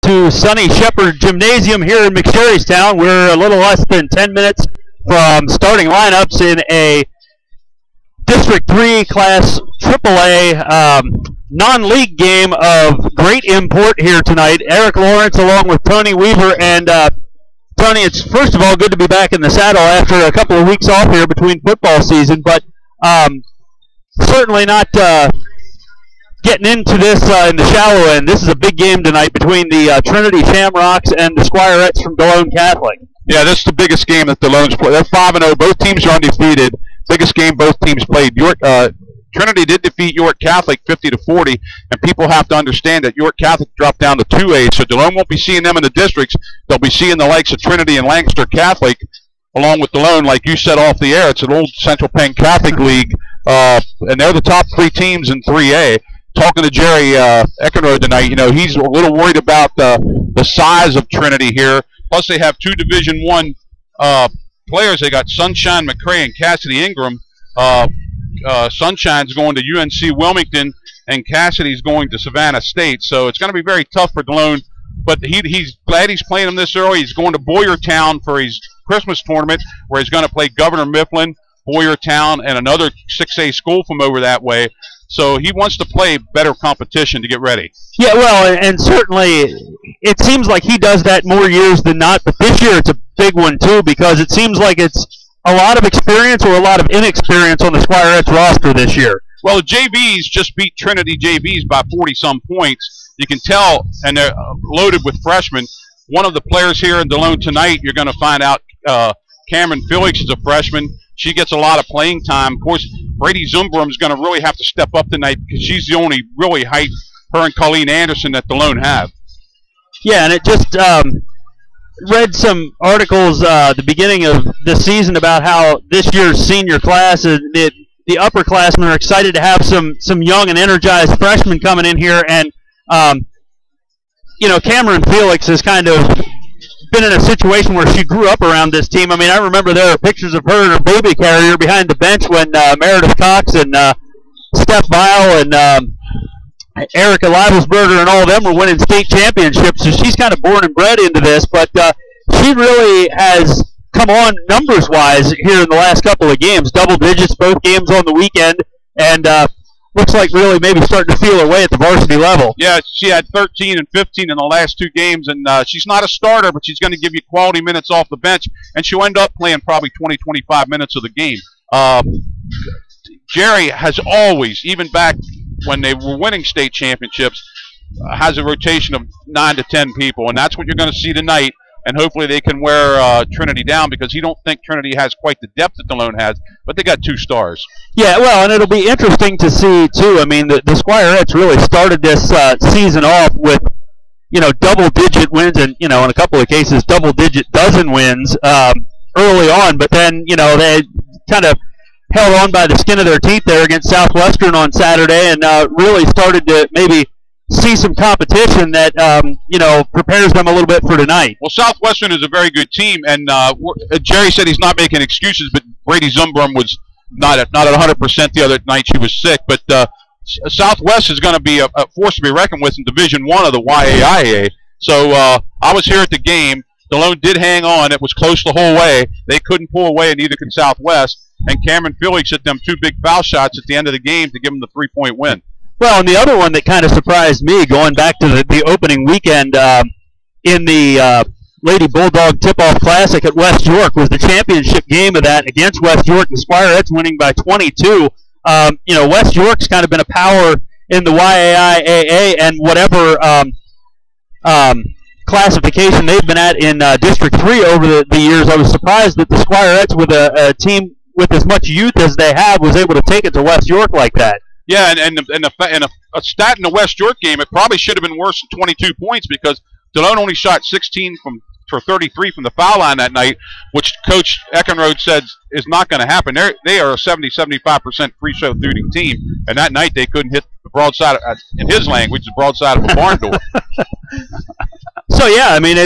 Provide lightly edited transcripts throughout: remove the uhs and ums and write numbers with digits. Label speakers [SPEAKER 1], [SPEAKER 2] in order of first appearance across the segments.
[SPEAKER 1] to Sonny Shepherd Gymnasium here in McSherrystown. We're a little less than 10 minutes from starting lineups in a District 3 Class AAA non-league game of great import here tonight. Eric Lawrence along with Tony Weaver. And Tony, it's first of all good to be back in the saddle after a couple of weeks off here between football season, but certainly not getting into this in the shallow end. This is a big game tonight between the Trinity Shamrocks and the Squirettes from Delone Catholic.
[SPEAKER 2] Yeah, this is the biggest game that Delone's played. They're 5-0. Both teams are undefeated. Biggest game both teams played. Trinity did defeat York Catholic 50-40, and people have to understand that York Catholic dropped down to 2A, so Delone won't be seeing them in the districts. They'll be seeing the likes of Trinity and Lancaster Catholic, along with Delone, like you said off the air. It's an old Central Penn Catholic League, and they're the top 3 teams in 3A. Talking to Jerry Eckenrode tonight, you know, he's a little worried about the size of Trinity here. Plus, they have 2 Division I players. They got Sunshine McCray and Cassidy Ingram. Sunshine's going to UNC Wilmington, and Cassidy's going to Savannah State. So it's going to be very tough for Delone. But he's glad he's playing them this early. He's going to Boyertown for his Christmas tournament, where he's going to play Governor Mifflin, Boyertown, and another 6A school from over that way. So he wants to play better competition to get ready.
[SPEAKER 1] Yeah, well, and certainly it seems like he does that more years than not, but this year it's a big one too, because it seems like it's a lot of experience or a lot of inexperience on the Squirettes roster this year.
[SPEAKER 2] Well, the JVs just beat Trinity JVs by 40-some points. You can tell, and they're loaded with freshmen. One of the players here in Delone tonight, you're going to find out, Cameron Felix is a freshman. She gets a lot of playing time. Of course, Brady Zumbrum is going to really have to step up tonight because she's the only really height, her and Colleen Anderson, that Delone have. Yeah,
[SPEAKER 1] and it just read some articles the beginning of the season about how this year's senior class, the upperclassmen are excited to have some young and energized freshmen coming in here. And, you know, Cameron Felix has kind of been in a situation where she grew up around this team. I mean, I remember there are pictures of her in her baby carrier behind the bench when Meredith Cox and Steph Bile and Erica Leibelsberger and all of them were winning state championships. So she's kind of born and bred into this, but she really has come on numbers-wise here in the last couple of games. Double digits, both games on the weekend, and looks like really maybe starting to feel her way at the varsity level.
[SPEAKER 2] Yeah, she had 13 and 15 in the last 2 games, and she's not a starter, but she's going to give you quality minutes off the bench, and she'll end up playing probably 20, 25 minutes of the game. Jerry has always, even back when they were winning state championships, has a rotation of 9 to 10 people, and that's what you're going to see tonight. And hopefully they can wear Trinity down, because he don't think Trinity has quite the depth that Delone has, but they got 2 stars.
[SPEAKER 1] Yeah, well, and it'll be interesting to see, too. I mean, the Squirettes really started this season off with, you know, double-digit wins and, you know, in a couple of cases, double-digit dozen wins early on, but then, you know, they kind of held on by the skin of their teeth there against Southwestern on Saturday and really started to maybe see some competition that, you know, prepares them a little bit for tonight.
[SPEAKER 2] Well, Southwestern is a very good team, and Jerry said he's not making excuses, but Brady Zumbrum was not at 100% the other night. She was sick, but Southwest is going to be a force to be reckoned with in Division I of the YAIA. So I was here at the game. Delone did hang on. It was close the whole way. They couldn't pull away, and neither could Southwest. And Cameron Felix hit them 2 big foul shots at the end of the game to give them the 3-point win.
[SPEAKER 1] Well, and the other one that kind of surprised me, going back to the opening weekend in the Lady Bulldog Tip-Off Classic at West York, was the championship game of that against West York. The Squirettes winning by 22. You know, West York's kind of been a power in the YAIAA, and whatever classification they've been at in District 3 over the years, I was surprised that the Squirettes, with a team with as much youth as they have, was able to take it to West York like that.
[SPEAKER 2] Yeah, and a stat in the West York game, it probably should have been worse than 22 points, because Delone only shot 16 for 33 from the foul line that night, which Coach Eckenrode said is not going to happen. They are a 70-75% free throw shooting team, and that night they couldn't hit the broadside, in his language, the broadside of a barn door.
[SPEAKER 1] So yeah, I mean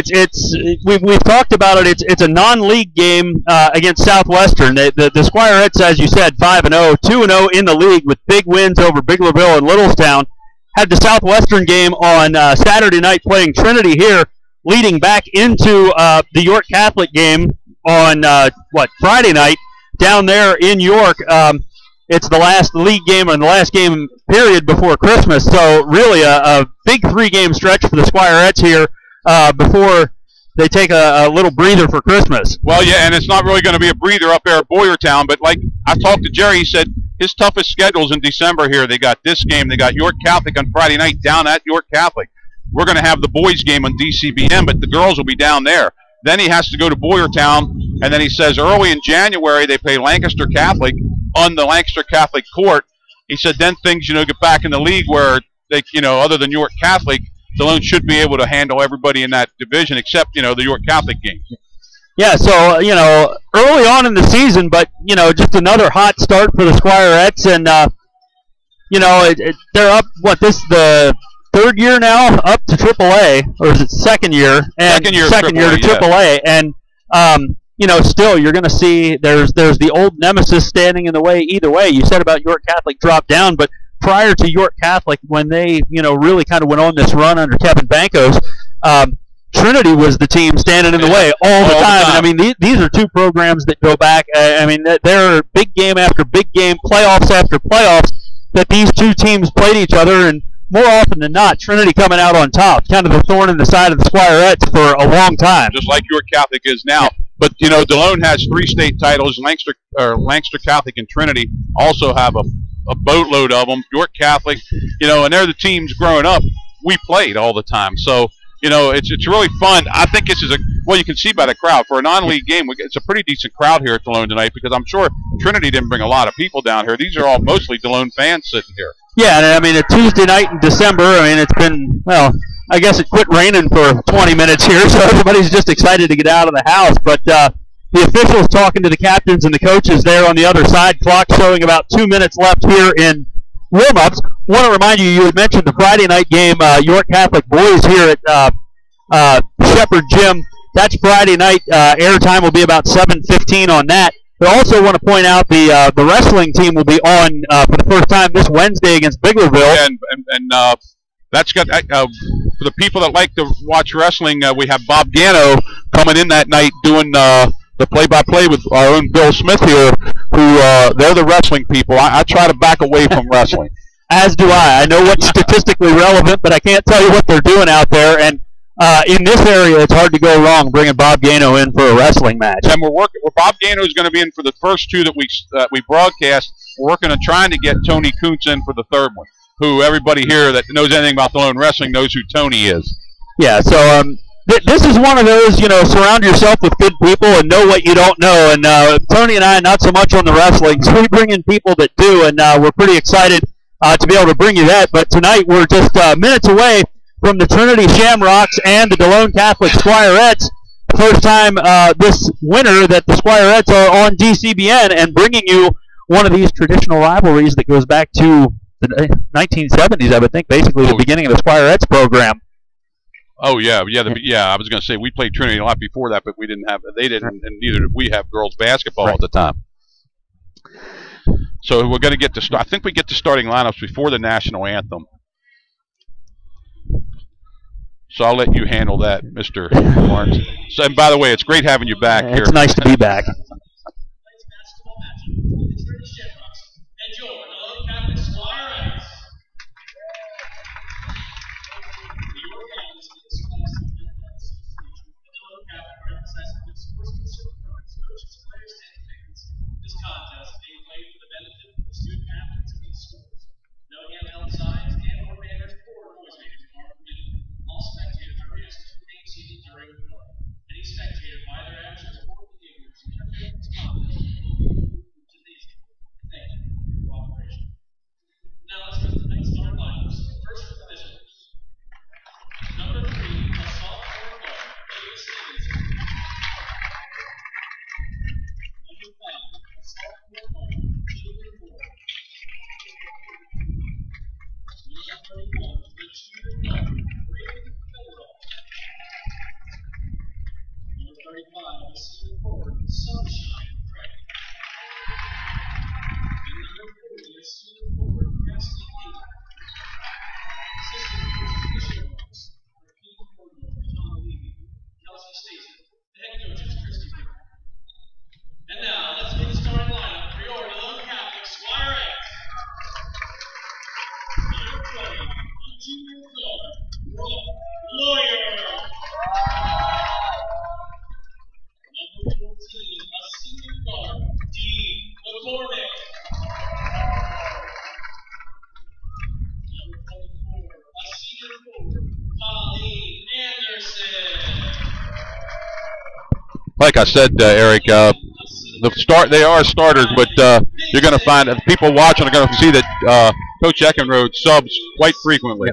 [SPEAKER 1] we've talked about it. It's a non-league game against Southwestern. The Squirettes, as you said, 5-0, 2-0 in the league with big wins over Big LaVille and Littlestown. had the Southwestern game on Saturday night playing Trinity here, leading back into the York Catholic game on Friday night down there in York. It's the last league game and the last game period before Christmas, so really a big 3-game stretch for the Squirettes here before they take a little breather for Christmas.
[SPEAKER 2] Well, yeah, and it's not really going to be a breather up there at Boyertown, but like I talked to Jerry, he said his toughest schedule's in December here. They got this game. They got York Catholic on Friday night down at York Catholic. We're going to have the boys game on DCBN, but the girls will be down there. Then he has to go to Boyertown, and then he says early in January they play Lancaster Catholic on the Lancaster Catholic court. He said then things, get back in the league where they, other than York Catholic, Delone should be able to handle everybody in that division except, the York Catholic game.
[SPEAKER 1] Yeah, so, early on in the season, but, just another hot start for the Squirettes, and, they're up, this is the third year now, up to AAA, or is it second year? And second year to AAA, and, still you're going to see there's the old nemesis standing in the way either way. You said about York Catholic dropped down, but prior to York Catholic, when they, really kind of went on this run under Kevin Bankos, Trinity was the team standing in the way all the time. And, I mean, these are two programs that go back. They're big game after big game, playoffs after playoffs, that these two teams played each other, and more often than not, Trinity coming out on top, kind of the thorn in the side of the Squirettes for a long time.
[SPEAKER 2] Just like York Catholic is now. But, Delone has 3 state titles. Lancaster Catholic and Trinity also have a boatload of them. York Catholic, and they're the teams growing up we played all the time. So, it's really fun. I think this is you can see by the crowd. For a non-league game, it's a pretty decent crowd here at Delone tonight because I'm sure Trinity didn't bring a lot of people down here. These are all mostly Delone fans sitting here.
[SPEAKER 1] Yeah, and a Tuesday night in December, it's been, I guess it quit raining for 20 minutes here, so everybody's just excited to get out of the house. But the officials talking to the captains and the coaches there on the other side, clock showing about 2 minutes left here in warm-ups. Want to remind you had mentioned the Friday night game, York Catholic boys here at Shepherd Gym. That's Friday night. Airtime will be about 7:15 on that. I also want to point out the wrestling team will be on for the first time this Wednesday against Biglerville.
[SPEAKER 2] Yeah, and that's got for the people that like to watch wrestling. We have Bob Gano coming in that night doing the play-by-play with our own Bill Smith here, who they're the wrestling people. I try to back away from wrestling.
[SPEAKER 1] As do I. I know what's statistically relevant, but I can't tell you what they're doing out there. And in this area, it's hard to go wrong bringing Bob Gano in for a wrestling match.
[SPEAKER 2] And we're working. Bob Gano is going to be in for the first 2 that we broadcast. We're working on trying to get Tony Kuntz in for the 3rd one, who everybody here that knows anything about Delone wrestling knows who Tony is.
[SPEAKER 1] Yeah, so this is one of those, surround yourself with good people and know what you don't know. And Tony and I, not so much on the wrestling, so we bring in people that do, and we're pretty excited to be able to bring you that. But tonight we're just minutes away from the Trinity Shamrocks and the Delone Catholic Squirettes. First time this winter that the Squirettes are on DCBN and bringing you one of these traditional rivalries that goes back to the 1970s, I would think, basically the beginning of the Squirettes program.
[SPEAKER 2] Oh yeah. I was going to say we played Trinity a lot before that, but they didn't, and neither did we have girls basketball at the time. So we're going to get to I think we get to starting lineups before the national anthem. So I'll let you handle that, Mr. Lawrence. So, and by the way, it's great having you back here.
[SPEAKER 1] It's nice to be back.
[SPEAKER 3] And now, let's meet the starting lineup for your Delone Catholic Squirettes. Number 20, junior guard, Lawyer. Number 14, a senior guard, D. McCormick. Number 24, a senior forward, Colleen Anderson.
[SPEAKER 2] Like I said, Eric, they are starters, but you're going to find that people watching are going to see that Coach Eckenrode subs quite frequently.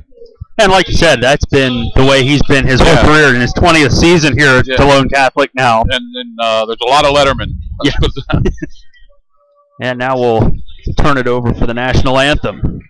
[SPEAKER 1] And like you said, that's been the way he's been his whole career in his 20th season here at Delone Catholic now.
[SPEAKER 2] And then there's a lot of Letterman.
[SPEAKER 1] Yeah. And now we'll turn it over for the national anthem.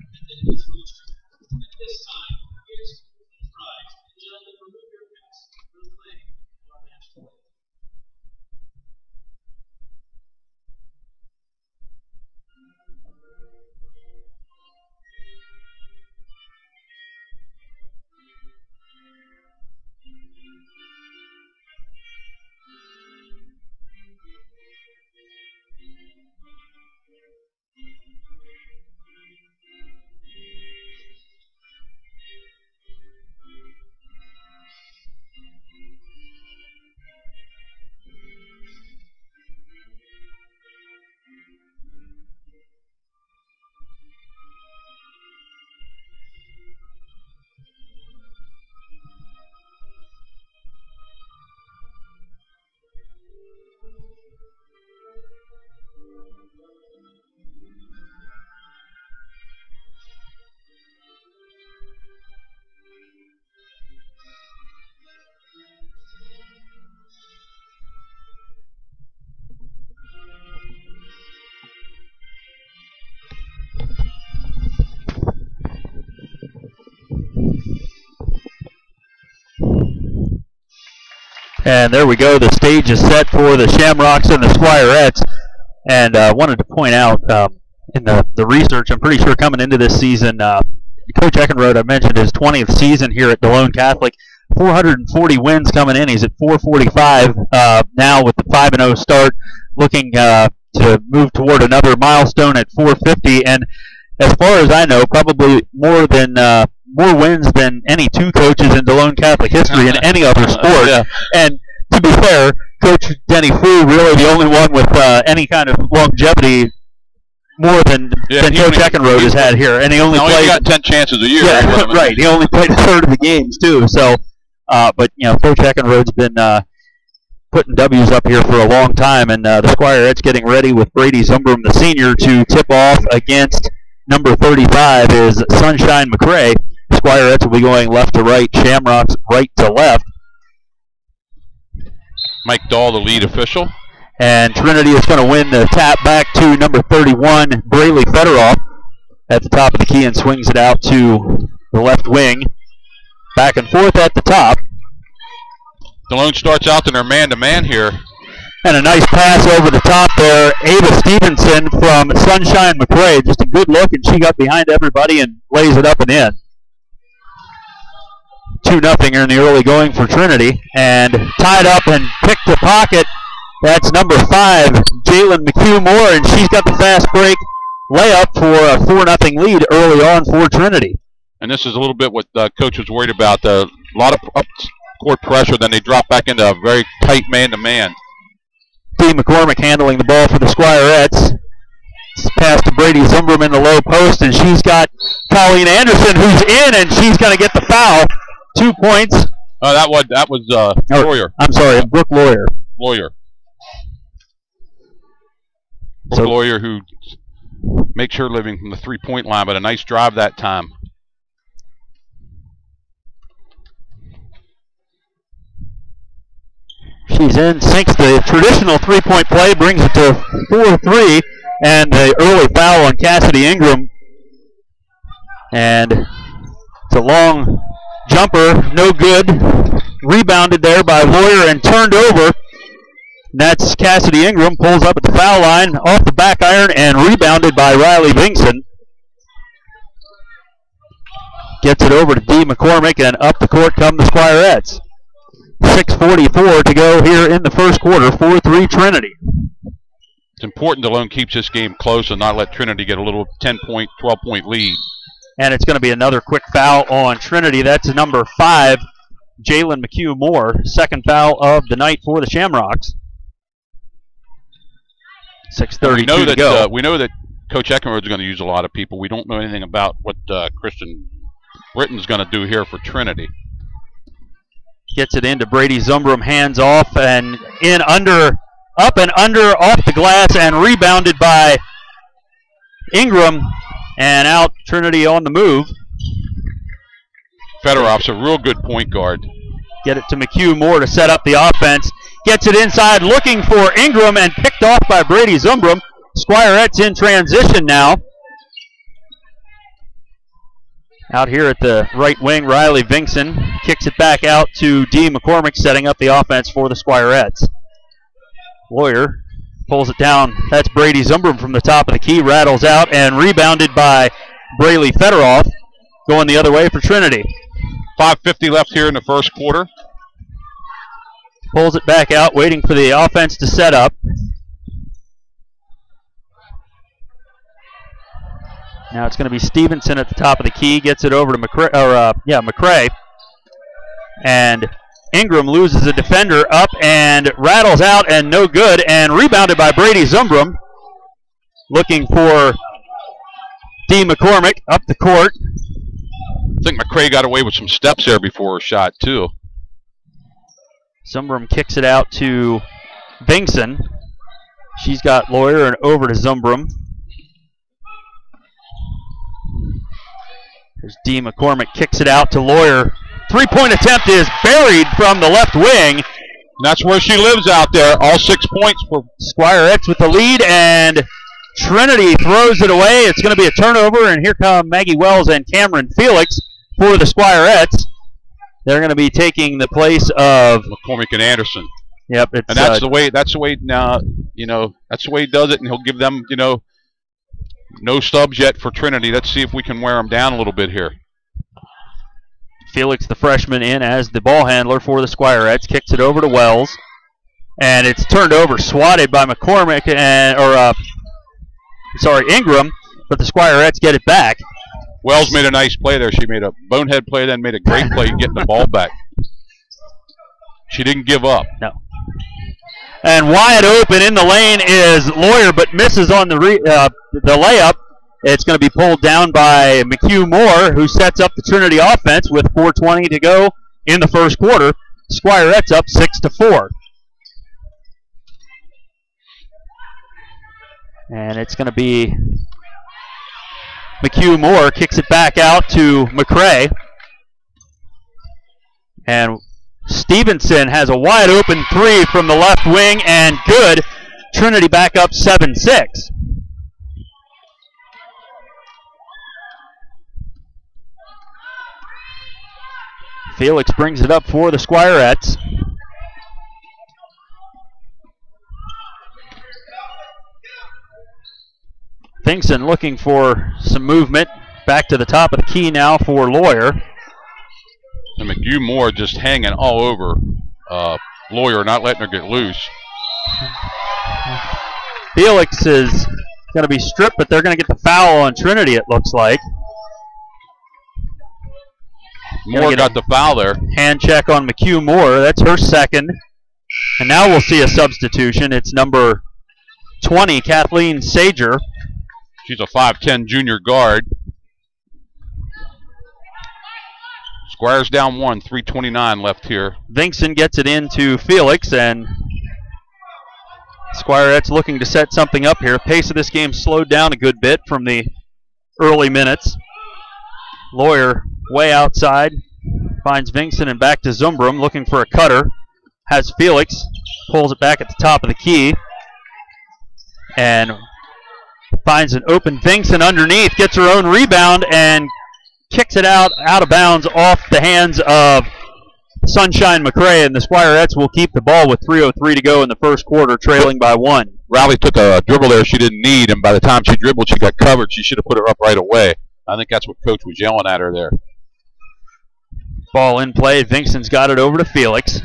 [SPEAKER 1] And there we go. The stage is set for the Shamrocks and the Squirettes. And I wanted to point out in the research, I'm pretty sure coming into this season, Coach Eckenrode, I mentioned his 20th season here at Delone Catholic. 440 wins coming in. He's at 445 now with the 5-0 start, looking to move toward another milestone at 450. And as far as I know, probably more wins than any two coaches in Delone Catholic history in any other sport.
[SPEAKER 2] Yeah.
[SPEAKER 1] And to be fair, Coach Denny Fu really the only one with any kind of longevity more than Coach Eckenrode has had here. And he only played.
[SPEAKER 2] Got 10 chances a year.
[SPEAKER 1] Yeah, right. He only played a third of the games too. So, but Coach Eckenrode's been putting W's up here for a long time, and the Squirettes getting ready with Brady Zumbrum, the senior, to tip off against number 35 is Sunshine McCrae. Squirettes will be going left to right, Shamrocks right to left.
[SPEAKER 2] Mike Dahl, the lead official.
[SPEAKER 1] And Trinity is going to win the tap back to number 31, Braley Federoff, at the top of the key and swings it out to the left wing. Back and forth at the top.
[SPEAKER 2] Delone starts out in their man-to-man here.
[SPEAKER 1] And a nice pass over the top there. Ava Stevenson from Sunshine McCrae. Just a good look, and she got behind everybody and lays it up and in. 2-0 here in the early going for Trinity. And tied up and picked the pocket. That's number 5, Jalen McHugh-Moore, and she's got the fast break layup for a 4-0 lead early on for Trinity.
[SPEAKER 2] And this is a little bit what Coach was worried about. A lot of up-court pressure, then they drop back into a very tight man-to-man.
[SPEAKER 1] D. McCormick handling the ball for the Squirettes. It's pass to Brady Zumbrum in the low post, and she's got Colleen Anderson, who's in, and she's going to get the foul. 2 points.
[SPEAKER 2] That was Lawyer.
[SPEAKER 1] I'm sorry, Brooke Lawyer.
[SPEAKER 2] Brooke Lawyer, who makes her living from the three-point line, but a nice drive that time.
[SPEAKER 1] She's in, sinks the traditional three-point play, brings it to 4-3, and the early foul on Cassidy Ingram. And it's a long jumper, no good. Rebounded there by Lawyer and turned over. And that's Cassidy Ingram, pulls up at the foul line, off the back iron, and rebounded by Riley Bingson. Gets it over to D. McCormick, and up the court come the Squirettes. 6:44 to go here in the first quarter. 4-3 Trinity.
[SPEAKER 2] It's important Delone keeps this game close and not let Trinity get a little 10-point, 12-point lead.
[SPEAKER 1] And it's going to be another quick foul on Trinity. That's number 5, Jalen McHugh-Moore. Second foul of the night for the Shamrocks. 6:32 to go.
[SPEAKER 2] We know that Coach Eckenrode is going to use a lot of people. We don't know anything about what Christian Britton's going to do here for Trinity.
[SPEAKER 1] Gets it into Brady Zumbrum, hands off and in under, up and under, off the glass, and rebounded by Ingram, and out. Trinity on the move.
[SPEAKER 2] Fedorov's a real good point guard.
[SPEAKER 1] Get it to McHugh-Moore to set up the offense. Gets it inside, looking for Ingram, and picked off by Brady Zumbrum. Squirettes in transition now. Out here at the right wing, Riley Vinkson kicks it back out to D. McCormick, setting up the offense for the Squirettes. Lawyer pulls it down. That's Brady Zumbrum from the top of the key, rattles out, and rebounded by Braley Fedorov, going the other way for Trinity.
[SPEAKER 2] 5:50 left here in the first quarter.
[SPEAKER 1] Pulls it back out, waiting for the offense to set up. Now it's going to be Stevenson at the top of the key. Gets it over to McCray. And Ingram loses a defender up and rattles out, and no good. And rebounded by Brady Zumbrum. Looking for D. McCormick up the court.
[SPEAKER 2] I think McCray got away with some steps there before a shot, too.
[SPEAKER 1] Zumbrum kicks it out to Vinkson. She's got Lawyer and over to Zumbrum. There's D. McCormick, kicks it out to Lawyer. Three-point attempt is buried from the left wing.
[SPEAKER 2] That's where she lives out there. All 6 points for
[SPEAKER 1] Squirettes with the lead, and Trinity throws it away. It's going to be a turnover, and here come Maggie Wells and Cameron Felix for the Squirettes. They're going to be taking the place of
[SPEAKER 2] McCormick and Anderson.
[SPEAKER 1] Yep, it's,
[SPEAKER 2] and that's the way. That's the way now. That's the way he does it, and he'll give them. No subs yet for Trinity. Let's see if we can wear them down a little bit here.
[SPEAKER 1] Felix, the freshman, in as the ball handler for the Squirettes, kicks it over to Wells, and it's turned over, swatted by McCormick Ingram, but the Squirettes get it back.
[SPEAKER 2] Wells made a nice play there. She made a bonehead play, then made a great play getting the ball back. She didn't give up.
[SPEAKER 1] No. And wide open in the lane is Lawyer, but misses on the layup. It's going to be pulled down by McHugh-Moore, who sets up the Trinity offense with 4:20 to go in the first quarter. Squirettes up 6-4. And it's going to be McHugh-Moore kicks it back out to McCray. And Stevenson has a wide open three from the left wing, and good. Trinity back up 7-6. Felix brings it up for the Squirettes. Vinkson looking for some movement. Back to the top of the key now for Lawyer.
[SPEAKER 2] And McHugh-Moore just hanging all over Lawyer, not letting her get loose.
[SPEAKER 1] Felix is going to be stripped, but they're going to get the foul on Trinity, it looks like.
[SPEAKER 2] Moore got the foul there.
[SPEAKER 1] Hand check on McHugh-Moore. That's her second. And now we'll see a substitution. It's number 20, Kathleen Sager.
[SPEAKER 2] She's a 5'10 junior guard. Squires down 1, 3:29 left here.
[SPEAKER 1] Vinkson gets it into Felix, and Squirettes looking to set something up here. Pace of this game slowed down a good bit from the early minutes. Lawyer way outside, finds Vinkson and back to Zumbrum, looking for a cutter. Has Felix, pulls it back at the top of the key, and finds an open Vinkson underneath, gets her own rebound, and kicks it out of bounds off the hands of Sunshine McCray, and the Squirettes will keep the ball with 3:03 to go in the first quarter, trailing by 1.
[SPEAKER 2] Riley took a dribble there she didn't need, and by the time she dribbled, she got covered. She should have put her up right away. I think that's what Coach was yelling at her there.
[SPEAKER 1] Ball in play. Vinkson's got it over to Felix.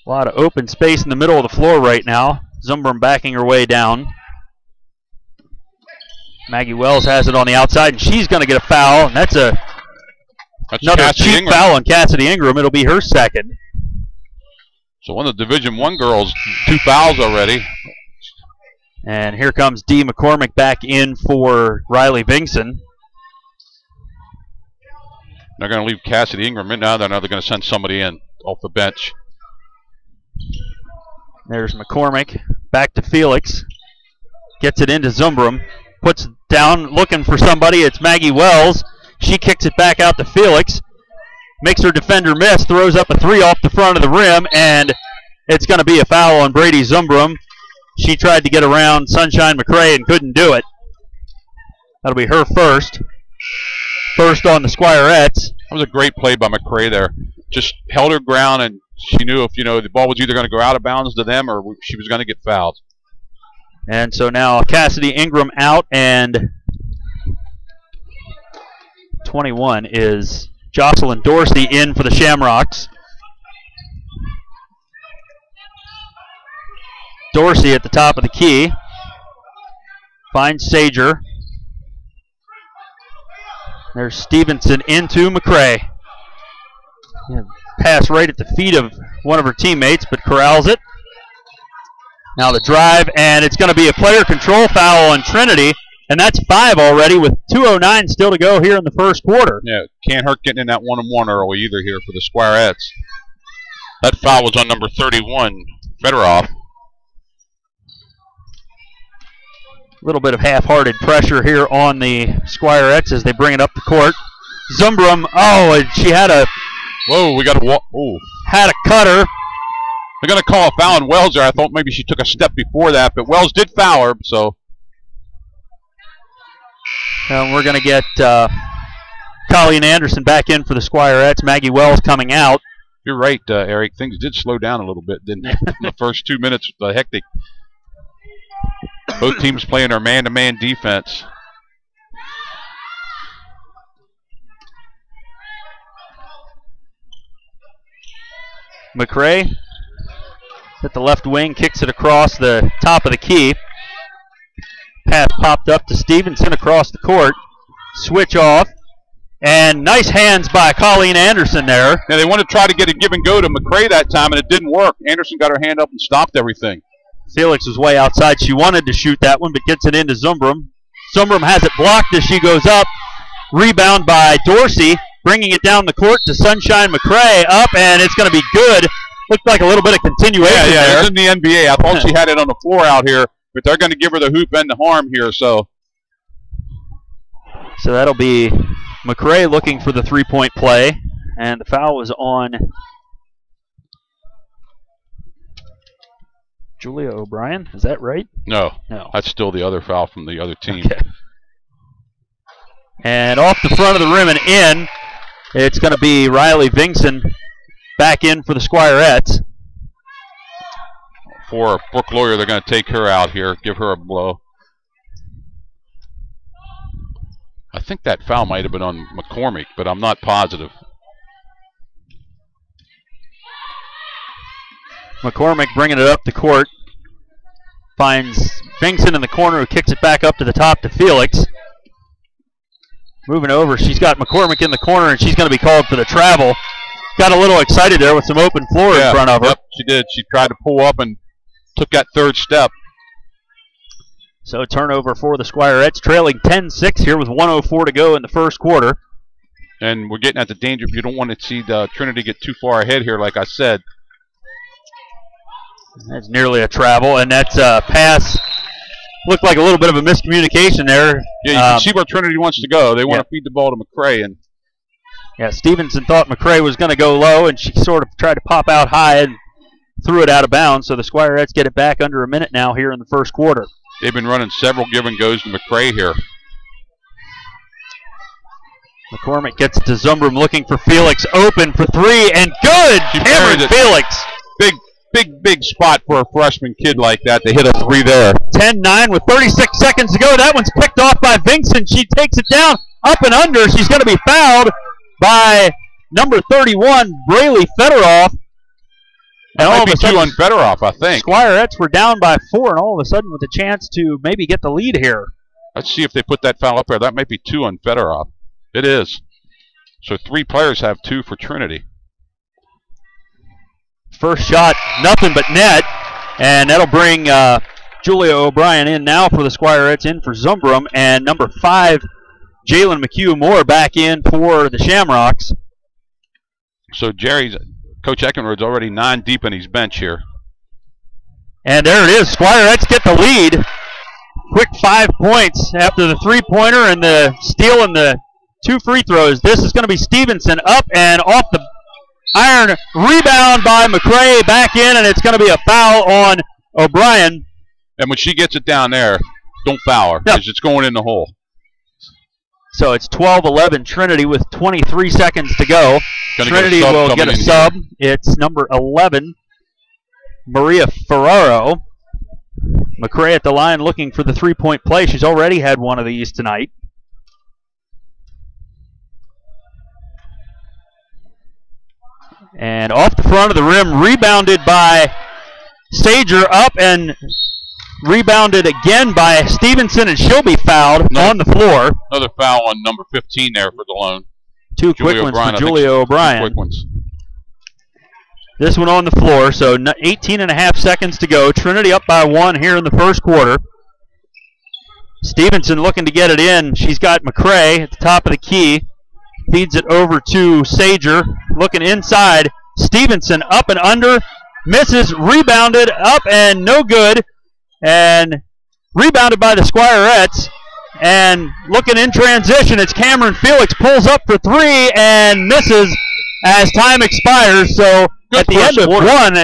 [SPEAKER 1] A lot of open space in the middle of the floor right now. Zumbrum backing her way down. Maggie Wells has it on the outside, and she's going to get a foul, and that's another
[SPEAKER 2] Cassidy
[SPEAKER 1] cheap
[SPEAKER 2] Ingram.
[SPEAKER 1] foul on Cassidy Ingram. It'll be her second.
[SPEAKER 2] So one of the Division I girls, 2 fouls already.
[SPEAKER 1] And here comes Dee McCormick back in for Riley Vingson.
[SPEAKER 2] They're going to leave Cassidy Ingram in now. They're going to send somebody in off the bench.
[SPEAKER 1] There's McCormick. Back to Felix. Gets it into Zumbrum. Puts it down, looking for somebody. It's Maggie Wells. She kicks it back out to Felix. Makes her defender miss. Throws up a 3 off the front of the rim. And it's going to be a foul on Brady Zumbrum. She tried to get around Sunshine McCray and couldn't do it. That'll be her first. First on the Squirettes.
[SPEAKER 2] That was a great play by McCray there. Just held her ground, and she knew if the ball was either going to go out of bounds to them or she was going to get fouled.
[SPEAKER 1] And so now Cassidy Ingram out, and 21 is Jocelyn Dorsey in for the Shamrocks. Dorsey at the top of the key. Finds Sager. There's Stevenson into McCray. Pass right at the feet of one of her teammates, but corrals it. Now the drive, and it's going to be a player control foul on Trinity, and that's 5 already with 2:09 still to go here in the first quarter.
[SPEAKER 2] Yeah, can't hurt getting in that 1-on-1 early either here for the Squirettes. That foul was on number 31, Fedorov.
[SPEAKER 1] A little bit of half-hearted pressure here on the Squirettes as they bring it up the court. Zumbrum, and she had a...
[SPEAKER 2] Whoa, we got a walk. Oh.
[SPEAKER 1] Had a cutter.
[SPEAKER 2] They're going to call a foul on Wells there. I thought maybe she took a step before that, but Wells did foul her, so.
[SPEAKER 1] And we're going to get Colleen Anderson back in for the Squirettes. Maggie Wells coming out.
[SPEAKER 2] You're right, Eric. Things did slow down a little bit, didn't they? In the first 2 minutes, the hectic. Both teams playing their man-to-man defense.
[SPEAKER 1] McCray at the left wing, kicks it across the top of the key. Pass popped up to Stevenson across the court. Switch off. And nice hands by Colleen Anderson there.
[SPEAKER 2] Yeah, they wanted to try to get a give and go to McCray that time, and it didn't work. Anderson got her hand up and stopped everything.
[SPEAKER 1] Felix was way outside. She wanted to shoot that one, but gets it into Zumbrum. Zumbrum has it blocked as she goes up. Rebound by Dorsey, bringing it down the court to Sunshine McCray. Up, and it's going to be good. Looked like a little bit of continuation there.
[SPEAKER 2] It's in the NBA. I thought she had it on the floor out here, but they're going to give her the hoop and the harm here. So
[SPEAKER 1] that'll be McCray looking for the three-point play, and the foul was on Julia O'Brien. Is that right?
[SPEAKER 2] No. That's still the other foul from the other team.
[SPEAKER 1] Okay. And off the front of the rim and in, it's going to be Riley Vingson back in for the Squirettes.
[SPEAKER 2] For Brooke Lawyer, they're going to take her out here, give her a blow. I think that foul might have been on McCormick, but I'm not positive.
[SPEAKER 1] McCormick bringing it up the court. Finds Vingson in the corner, who kicks it back up to the top to Felix. Moving over, she's got McCormick in the corner, and she's going to be called for the travel. Got a little excited there with some open floor in front of her.
[SPEAKER 2] Yep, she did. She tried to pull up and took that third step.
[SPEAKER 1] So turnover for the Squirettes, trailing 10-6 here with 1:04 to go in the first quarter.
[SPEAKER 2] And we're getting at the danger. You don't want to see the Trinity get too far ahead here, like I said.
[SPEAKER 1] That's nearly a travel, and that's a pass. Looked like a little bit of a miscommunication there.
[SPEAKER 2] Yeah, you can see where Trinity wants to go. They want to feed the ball to McCray. And
[SPEAKER 1] yeah, Stevenson thought McCray was going to go low, and she sort of tried to pop out high and threw it out of bounds. So the Squirettes get it back under a minute now here in the first quarter.
[SPEAKER 2] They've been running several give and goes to McCray here.
[SPEAKER 1] McCormick gets it to Zumbrum looking for Felix, open for three, and good! Cameron Felix!
[SPEAKER 2] Big spot for a freshman kid like that. They hit a three there.
[SPEAKER 1] 10-9 with 36 seconds to go. That one's picked off by Vingson. She takes it down, up and under. She's going to be fouled by number 31, Braylee Fedorov. And all of a sudden,
[SPEAKER 2] Fedorov, I think.
[SPEAKER 1] Squirettes were down by 4, and all of a sudden with a chance to maybe get the lead here.
[SPEAKER 2] Let's see if they put that foul up there. That might be 2 on Fedorov. It is. So 3 players have 2 for Trinity.
[SPEAKER 1] First shot, nothing but net, and that'll bring Julia O'Brien in now for the Squirettes, in for Zumbrum, and number 5, Jalen McHugh-Moore, back in for the Shamrocks.
[SPEAKER 2] So Coach Eckenrod's already 9 deep in his bench here.
[SPEAKER 1] And there it is. Squirettes get the lead. Quick 5 points after the 3-pointer and the steal and the 2 free throws. This is going to be Stevenson up and off the iron. Rebound by McCray, back in, and it's going to be a foul on O'Brien.
[SPEAKER 2] And when she gets it down there, don't foul her, because it's going in the hole.
[SPEAKER 1] So it's 12-11 Trinity with 23 seconds to go. Trinity will get a sub. It's number 11, Maria Ferraro. McCray at the line looking for the 3-point play. She's already had one of these tonight. And off the front of the rim, rebounded by Sager, up and rebounded again by Stevenson, and she'll be fouled on the floor.
[SPEAKER 2] Another foul on number 15 there for Delone.
[SPEAKER 1] 2 quick ones for Julia O'Brien.
[SPEAKER 2] 2 quick ones.
[SPEAKER 1] This one on the floor, so 18.5 seconds to go. Trinity up by 1 here in the first quarter. Stevenson looking to get it in. She's got McCray at the top of the key. Feeds it over to Sager. Looking inside. Stevenson up and under. Misses. Rebounded. Up and no good. And rebounded by the Squirettes. And looking in transition, it's Cameron Felix. Pulls up for 3 and misses as time expires. So at the end of 1,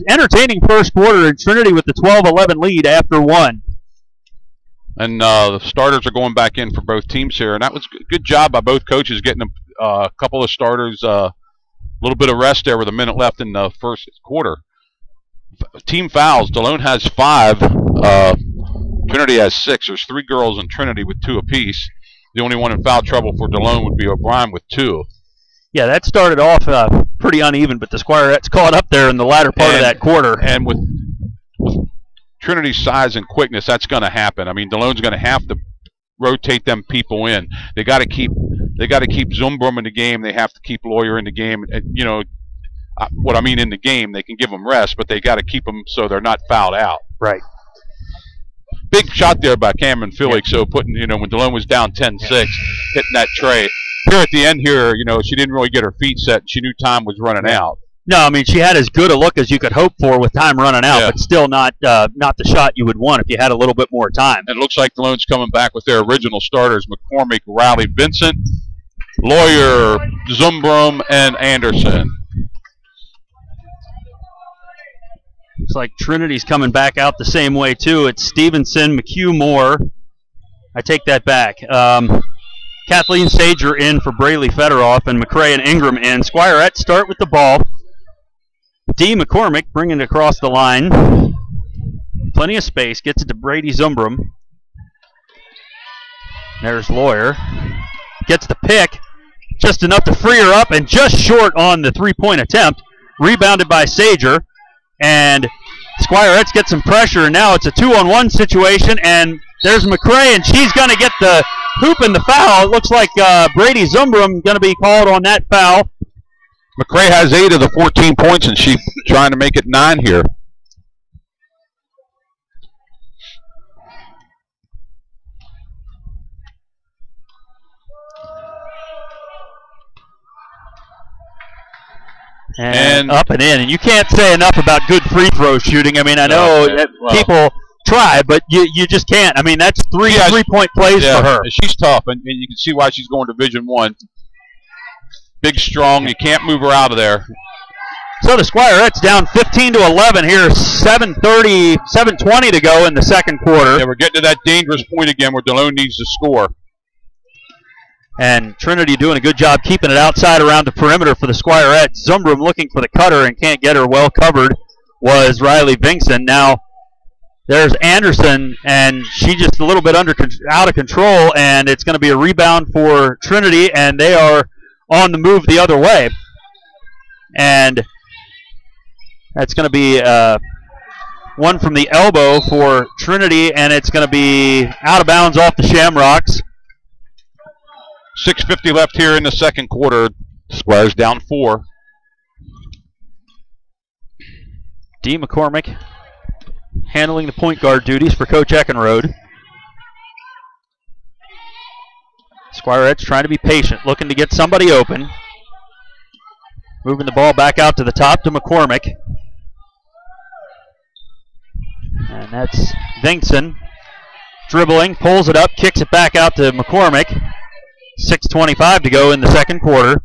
[SPEAKER 1] entertaining first quarter, and Trinity with the 12-11 lead after 1.
[SPEAKER 2] And the starters are going back in for both teams here. And that was a good job by both coaches getting a couple of starters a little bit of rest there with a minute left in the first quarter. Team fouls. Delone has 5. Trinity has 6. There's 3 girls in Trinity with 2 apiece. The only one in foul trouble for Delone would be O'Brien with 2.
[SPEAKER 1] Yeah, that started off pretty uneven, but the Squirettes caught up there in the latter part of that quarter.
[SPEAKER 2] And with Trinity's size and quickness, that's going to happen. I mean, Delone's going to have to rotate them people in. They got to keep Zumbrum in the game. They have to keep Lawyer in the game. And, you know, what I mean in the game, they can give them rest, but they got to keep them so they're not fouled out.
[SPEAKER 1] Right.
[SPEAKER 2] Big shot there by Cameron Felix. So putting, you know, when Delone was down 10-6, hitting that tray. Here at the end here, you know, she didn't really get her feet set. She knew time was running out.
[SPEAKER 1] No, I mean, she had as good a look as you could hope for with time running out, but still not the shot you would want if you had a little bit more time.
[SPEAKER 2] And it looks like Delone's coming back with their original starters: McCormick, Riley, Vincent, Lawyer, Zumbrum, and Anderson.
[SPEAKER 1] Looks like Trinity's coming back out the same way, too. It's Stevenson, McHugh-Moore. I take that back. Kathleen Sager in for Braley Fedorov, and McCray and Ingram in. Squirettes start with the ball. D. McCormick bringing it across the line. Plenty of space. Gets it to Brady Zumbrum. There's Lawyer. Gets the pick. Just enough to free her up, and just short on the 3-point attempt. Rebounded by Sager. And Squirettes get some pressure, and now it's a 2-on-1 situation, and there's McCray, and she's going to get the hoop and the foul. It looks like Brady Zumbrum going to be called on that foul.
[SPEAKER 2] McCray has 8 of the 14 points, and she's trying to make it 9 here.
[SPEAKER 1] And up and in. And you can't say enough about good free throw shooting. I mean, I know that people try, but you just can't. I mean, that's 3 3-point plays for her.
[SPEAKER 2] She's tough, and you can see why she's going to Division I. Big, strong. You can't move her out of there.
[SPEAKER 1] So the Squirettes down 15-11 here. 7:20 to go in the second quarter.
[SPEAKER 2] Yeah, we're getting to that dangerous point again where Delone needs to score.
[SPEAKER 1] And Trinity doing a good job keeping it outside around the perimeter for the Squirettes. Zumbrum looking for the cutter and can't get her well covered was Riley Vinkson. Now there's Anderson, and she just a little bit out of control, and it's going to be a rebound for Trinity, and they are on the move the other way. And That's going to be one from the elbow for Trinity, and it's going to be out of bounds off the Shamrocks.
[SPEAKER 2] 6:50 left here in the second quarter. Squires down 4.
[SPEAKER 1] D. McCormick handling the point guard duties for Coach Eckenrode. Squirettes trying to be patient, looking to get somebody open. Moving the ball back out to the top to McCormick. And that's Vinkson dribbling, pulls it up, kicks it back out to McCormick. 6:25 to go in the second quarter.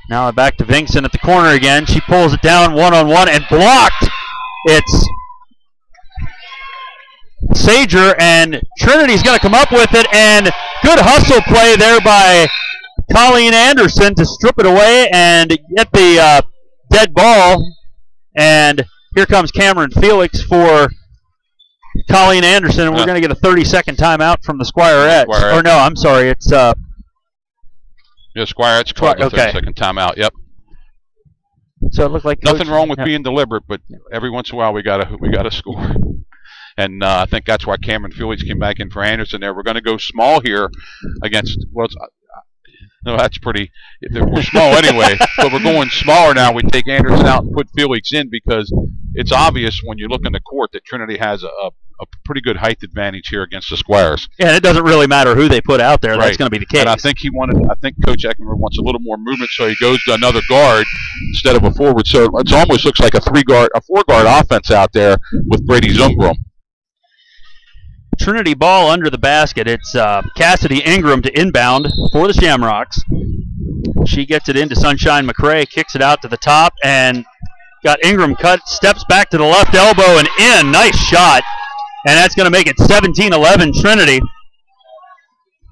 [SPEAKER 1] Now back to Vinkson at the corner again. She pulls it down one-on-one and blocked. It's Sager, and Trinity's going to come up with it, and good hustle play there by Colleen Anderson to strip it away and get the dead ball. And here comes Cameron Felix for Colleen Anderson, and we're going to get a 30-second timeout from the Squirettes. Or no, I'm sorry, it's
[SPEAKER 2] Squirettes called the 30-second timeout. Yep.
[SPEAKER 1] So it looked like
[SPEAKER 2] nothing wrong with being deliberate, but every once in a while we gotta score. And I think that's why Cameron Felix came back in for Anderson there. We're going to go small here against, no, that's pretty, we're small anyway, but we're going smaller now. We take Anderson out and put Felix in because it's obvious when you look in the court that Trinity has a pretty good height advantage here against the Squires.
[SPEAKER 1] Yeah, and it doesn't really matter who they put out there. Right. That's going to be the case.
[SPEAKER 2] And I think Coach Eckenrode wants a little more movement, so he goes to another guard instead of a forward. So it almost looks like a 4-guard offense out there with Brady Zumbrum.
[SPEAKER 1] Trinity ball under the basket. It's Cassidy Ingram to inbound for the Shamrocks. She gets it into Sunshine McCray, kicks it out to the top, and got Ingram cut, steps back to the left elbow and in. Nice shot. And that's going to make it 17-11 Trinity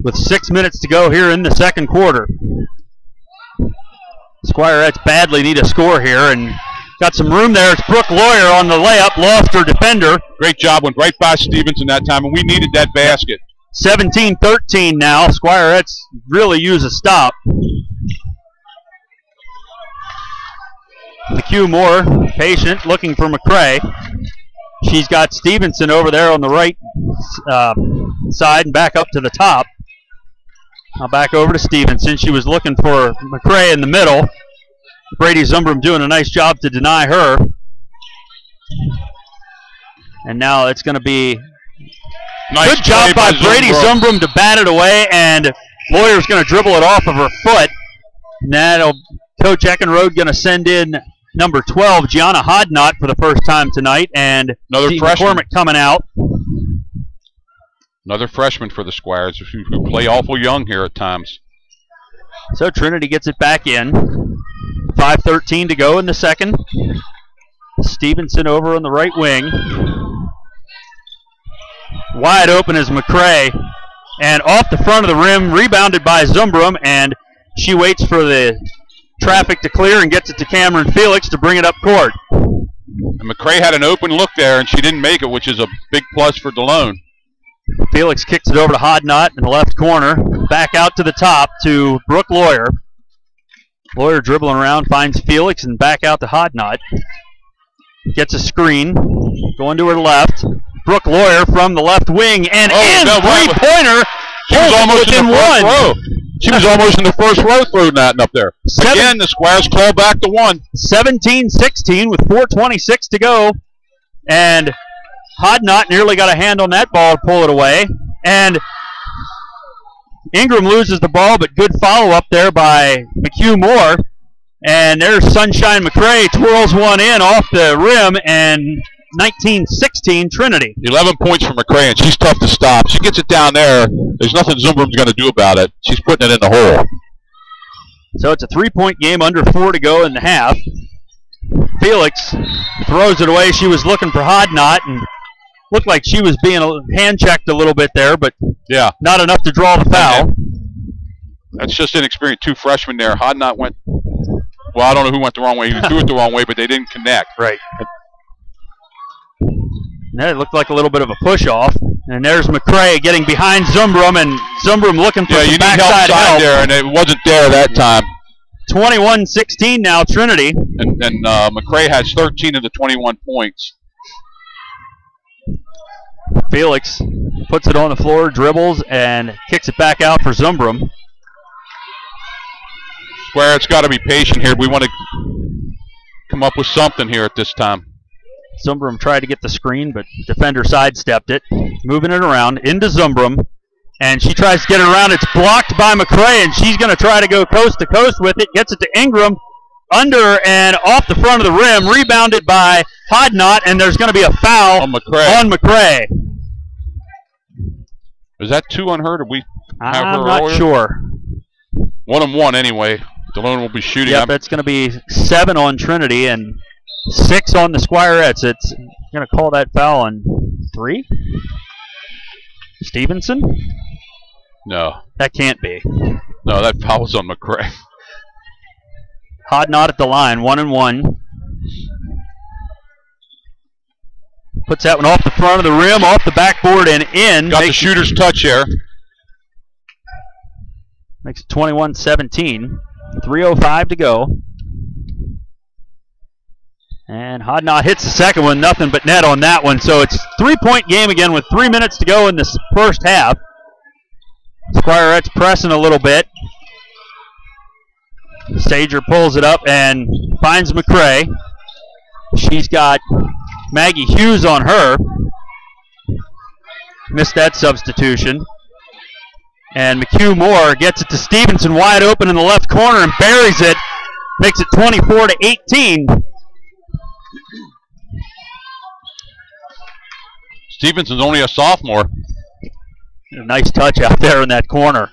[SPEAKER 1] with 6 minutes to go here in the second quarter. Squirettes badly need a score here, and got some room there. It's Brooke Lawyer on the layup, lost her defender.
[SPEAKER 2] Great job, went right by Stevenson that time, and we needed that basket.
[SPEAKER 1] 17-13 now. Squirettes really use a stop. McHugh Moore, patient, looking for McCray. She's got Stevenson over there on the right side and back up to the top. Now back over to Stevenson. She was looking for McCray in the middle. Brady Zumbrum doing a nice job to deny her. And now it's going to be good job by Brady Zumbrum to bat it away, and Lawyer's going to dribble it off of her foot. And that'll Coach Eckenrode going to send in number 12, Gianna Hodnott, for the first time tonight, and
[SPEAKER 2] another freshman
[SPEAKER 1] McCormick coming out.
[SPEAKER 2] Another freshman for the Squires who play awful young here at times.
[SPEAKER 1] So Trinity gets it back in. 5:13 to go in the second. Stevenson over on the right wing. Wide open is McCray. And off the front of the rim, rebounded by Zumbrum, and she waits for the traffic to clear and gets it to Cameron Felix to bring it up court.
[SPEAKER 2] And McCray had an open look there, and she didn't make it, which is a big plus for Delone.
[SPEAKER 1] Felix kicks it over to Hodnott in the left corner. Back out to the top to Brooke Lawyer. Lawyer dribbling around, finds Felix, and back out to Hodnott. Gets a screen. Going to her left. Brooke Lawyer from the left wing, and three-pointer.
[SPEAKER 2] She was almost in the first row. She was almost in the first row throwing that up there. Again, the Squires call back to 1.
[SPEAKER 1] 17-16 with 4:26 to go. And Hodnott nearly got a hand on that ball to pull it away. And Ingram loses the ball, but good follow-up there by McHugh Moore. And there's Sunshine McCray, twirls one in off the rim, and 19-16 Trinity.
[SPEAKER 2] 11 points for McCray, and she's tough to stop. She gets it down there. There's nothing Zumbrum's going to do about it. She's putting it in the hole.
[SPEAKER 1] So it's a 3-point game, under 4 to go in the half. Felix throws it away. She was looking for Hodnott, and looked like she was being hand-checked a little bit there, but
[SPEAKER 2] yeah,
[SPEAKER 1] not enough to draw the foul.
[SPEAKER 2] That's just inexperienced. 2 freshmen there. Hodnott went, well, I don't know who went the wrong way. He threw it the wrong way, but they didn't connect.
[SPEAKER 1] Right. And that looked like a little bit of a push-off. And there's McCray getting behind Zumbrum, and Zumbrum looking for some backside help
[SPEAKER 2] there, and it wasn't there that time.
[SPEAKER 1] 21-16 now, Trinity.
[SPEAKER 2] And McCray has 13 of the 21 points.
[SPEAKER 1] Felix puts it on the floor, dribbles, and kicks it back out for Zumbrum.
[SPEAKER 2] Square, it's got to be patient here. We want to come up with something here at this time.
[SPEAKER 1] Zumbrum tried to get the screen, but defender sidestepped it. Moving it around into Zumbrum. And she tries to get it around. It's blocked by McCray, and she's going to try to go coast to coast with it. Gets it to Ingram. Under and off the front of the rim. Rebounded by Hodnott, and there's going to be a foul
[SPEAKER 2] on McCray. Is that 2 on her? Did we have
[SPEAKER 1] I'm
[SPEAKER 2] her
[SPEAKER 1] not
[SPEAKER 2] earlier?
[SPEAKER 1] sure.
[SPEAKER 2] 1-on-1 anyway. Delone will be shooting.
[SPEAKER 1] Yep, it's going to be 7 on Trinity and 6 on the Squirettes. It's going to call that foul on 3. Stevenson?
[SPEAKER 2] No.
[SPEAKER 1] That can't be.
[SPEAKER 2] No, that foul was on McCray.
[SPEAKER 1] Hodnott at the line, 1-and-1. Puts that one off the front of the rim, off the backboard, and in.
[SPEAKER 2] Got the shooter's touch here.
[SPEAKER 1] Makes it 21-17. 3:05 to go. And Hodnott hits the second one, nothing but net on that one. So it's 3-point game again with 3 minutes to go in this first half. Squirettes pressing a little bit. Sager pulls it up and finds McCray. She's got Maggie Hughes on her. Missed that substitution. And McHugh Moore gets it to Stevenson wide open in the left corner and buries it. Makes it 24-18.
[SPEAKER 2] Stevenson's only a sophomore.
[SPEAKER 1] A nice touch out there in that corner.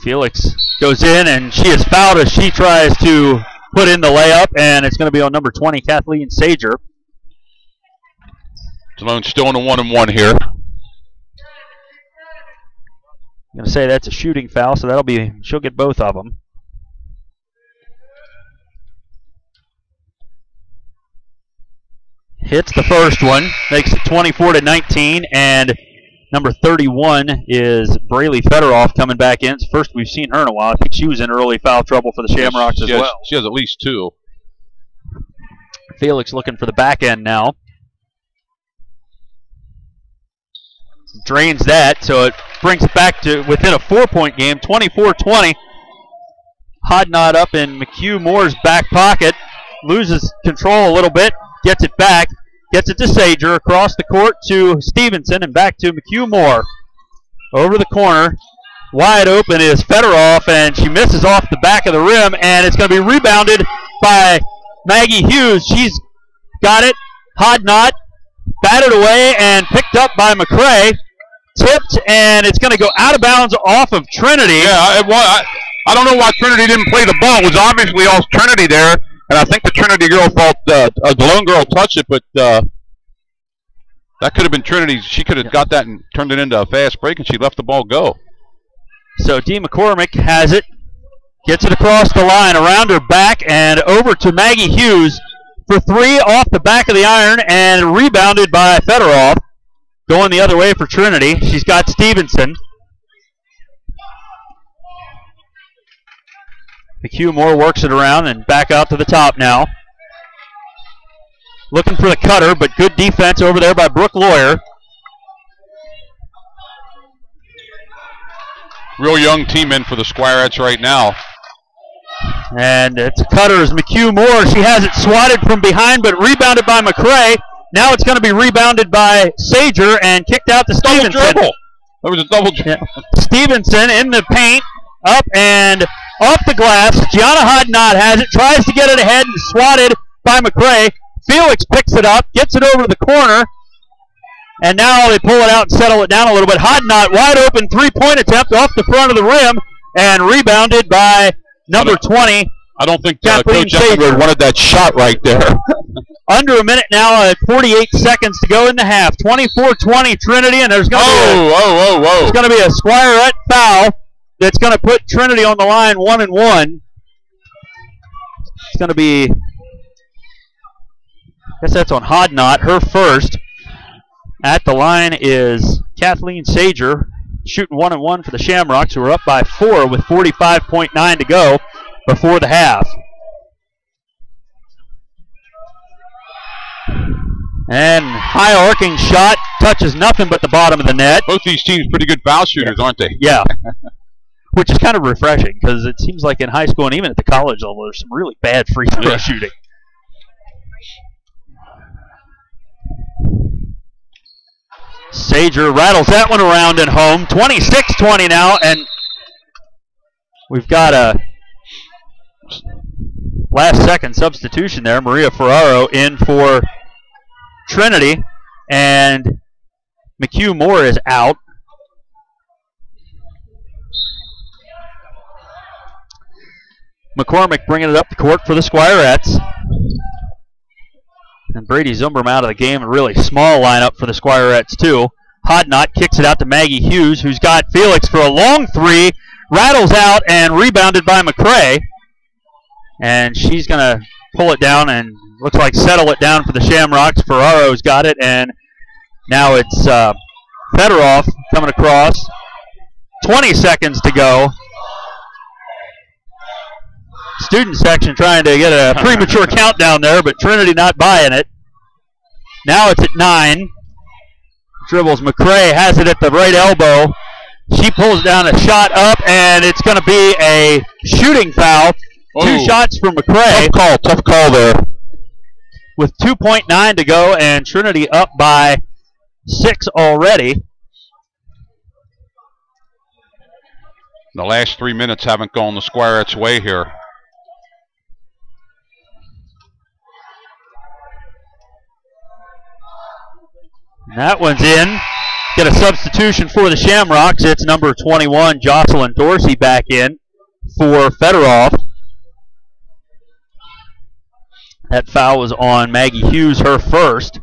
[SPEAKER 1] Felix goes in, and she is fouled as she tries to put in the layup, and it's going to be on number 20, Kathleen Sager.
[SPEAKER 2] Delone still in a 1-and-1 here.
[SPEAKER 1] I'm going to say that's a shooting foul, so that'll be, she'll get both of them. Hits the first one, makes it 24-19, and number 31 is Braylee Federoff coming back in. It's the first we've seen her in a while. I think she was in early foul trouble for the Shamrocks as well.
[SPEAKER 2] She has at least 2.
[SPEAKER 1] Felix looking for the back end now. Drains that, so it brings it back to within a 4-point game, 24-20. Hodnott up in McHugh Moore's back pocket. Loses control a little bit. Gets it back. Gets it to Sager. Across the court to Stevenson and back to McHugh Moore. Over the corner. Wide open is Federoff, and she misses off the back of the rim, and it's going to be rebounded by Maggie Hughes. She's got it. Hodnott batted away and picked up by McCray. Tipped, and it's going to go out of bounds off of Trinity.
[SPEAKER 2] Yeah, I don't know why Trinity didn't play the ball. It was obviously all Trinity there. And I think the Trinity girl thought a Delone girl touched it, but that could have been Trinity. She could have got that and turned it into a fast break, and she let the ball go.
[SPEAKER 1] So Dee McCormick has it, gets it across the line, around her back, and over to Maggie Hughes for 3 off the back of the iron, and rebounded by Federoff. Going the other way for Trinity. She's got Stevenson. McHugh Moore works it around and back out to the top now. Looking for the cutter, but good defense over there by Brooke Lawyer.
[SPEAKER 2] Real young team in for the Squirettes right now.
[SPEAKER 1] And it's a cutter as McHugh Moore. She has it swatted from behind, but rebounded by McCray. Now it's going to be rebounded by Sager and kicked out to Stevenson.
[SPEAKER 2] Double dribble. There was a double dribble.
[SPEAKER 1] Yeah. Stevenson in the paint, up and off the glass. Gianna Hodnott has it, tries to get it ahead and swatted by McCray. Felix picks it up, gets it over to the corner, and now they pull it out and settle it down a little bit. Hodnott wide open 3-point attempt off the front of the rim and rebounded by number 20.
[SPEAKER 2] I don't think
[SPEAKER 1] Kathleen
[SPEAKER 2] Coach Edward wanted that shot right there.
[SPEAKER 1] Under a minute now at 48 seconds to go in the half. 24-20 Trinity, and there's going to be a Squirette foul that's going to put Trinity on the line 1-and-1. It's going to be, I guess that's on Hodnott, her first. At the line is Kathleen Sager. shooting 1-1 for the Shamrocks, who are up by 4 with 45.9 to go before the half. And high arcing shot touches nothing but the bottom of the net.
[SPEAKER 2] Both these teams pretty good foul shooters, aren't they?
[SPEAKER 1] Yeah. Which is kind of refreshing because it seems like in high school and even at the college level, there's some really bad free throw shooting. Sager rattles that one around and home. 26-20 now, and we've got a last-second substitution there. Maria Ferraro in for Trinity, and McHugh Moore is out. McCormick bringing it up the court for the Squirettes. And Brady Zumbrum out of the game. A really small lineup for the Squirettes, too. Hodnott kicks it out to Maggie Hughes, who's got Felix for a long three. Rattles out and rebounded by McCray. And she's going to pull it down and looks like settle it down for the Shamrocks. Ferraro's got it, and now it's Fedorov coming across. 20 seconds to go. Student section trying to get a premature countdown there, but Trinity not buying it. Now it's at 9. Dribbles McCray, has it at the right elbow. She pulls down a shot up, and it's going to be a shooting foul.
[SPEAKER 2] Whoa.
[SPEAKER 1] 2 shots for McCray.
[SPEAKER 2] Tough call there.
[SPEAKER 1] With 2.9 to go, and Trinity up by 6 already.
[SPEAKER 2] The last 3 minutes haven't gone the Squirettes' way here.
[SPEAKER 1] And that one's in. Get a substitution for the Shamrocks. It's number 21, Jocelyn Dorsey, back in for Fedorov. That foul was on Maggie Hughes, her first.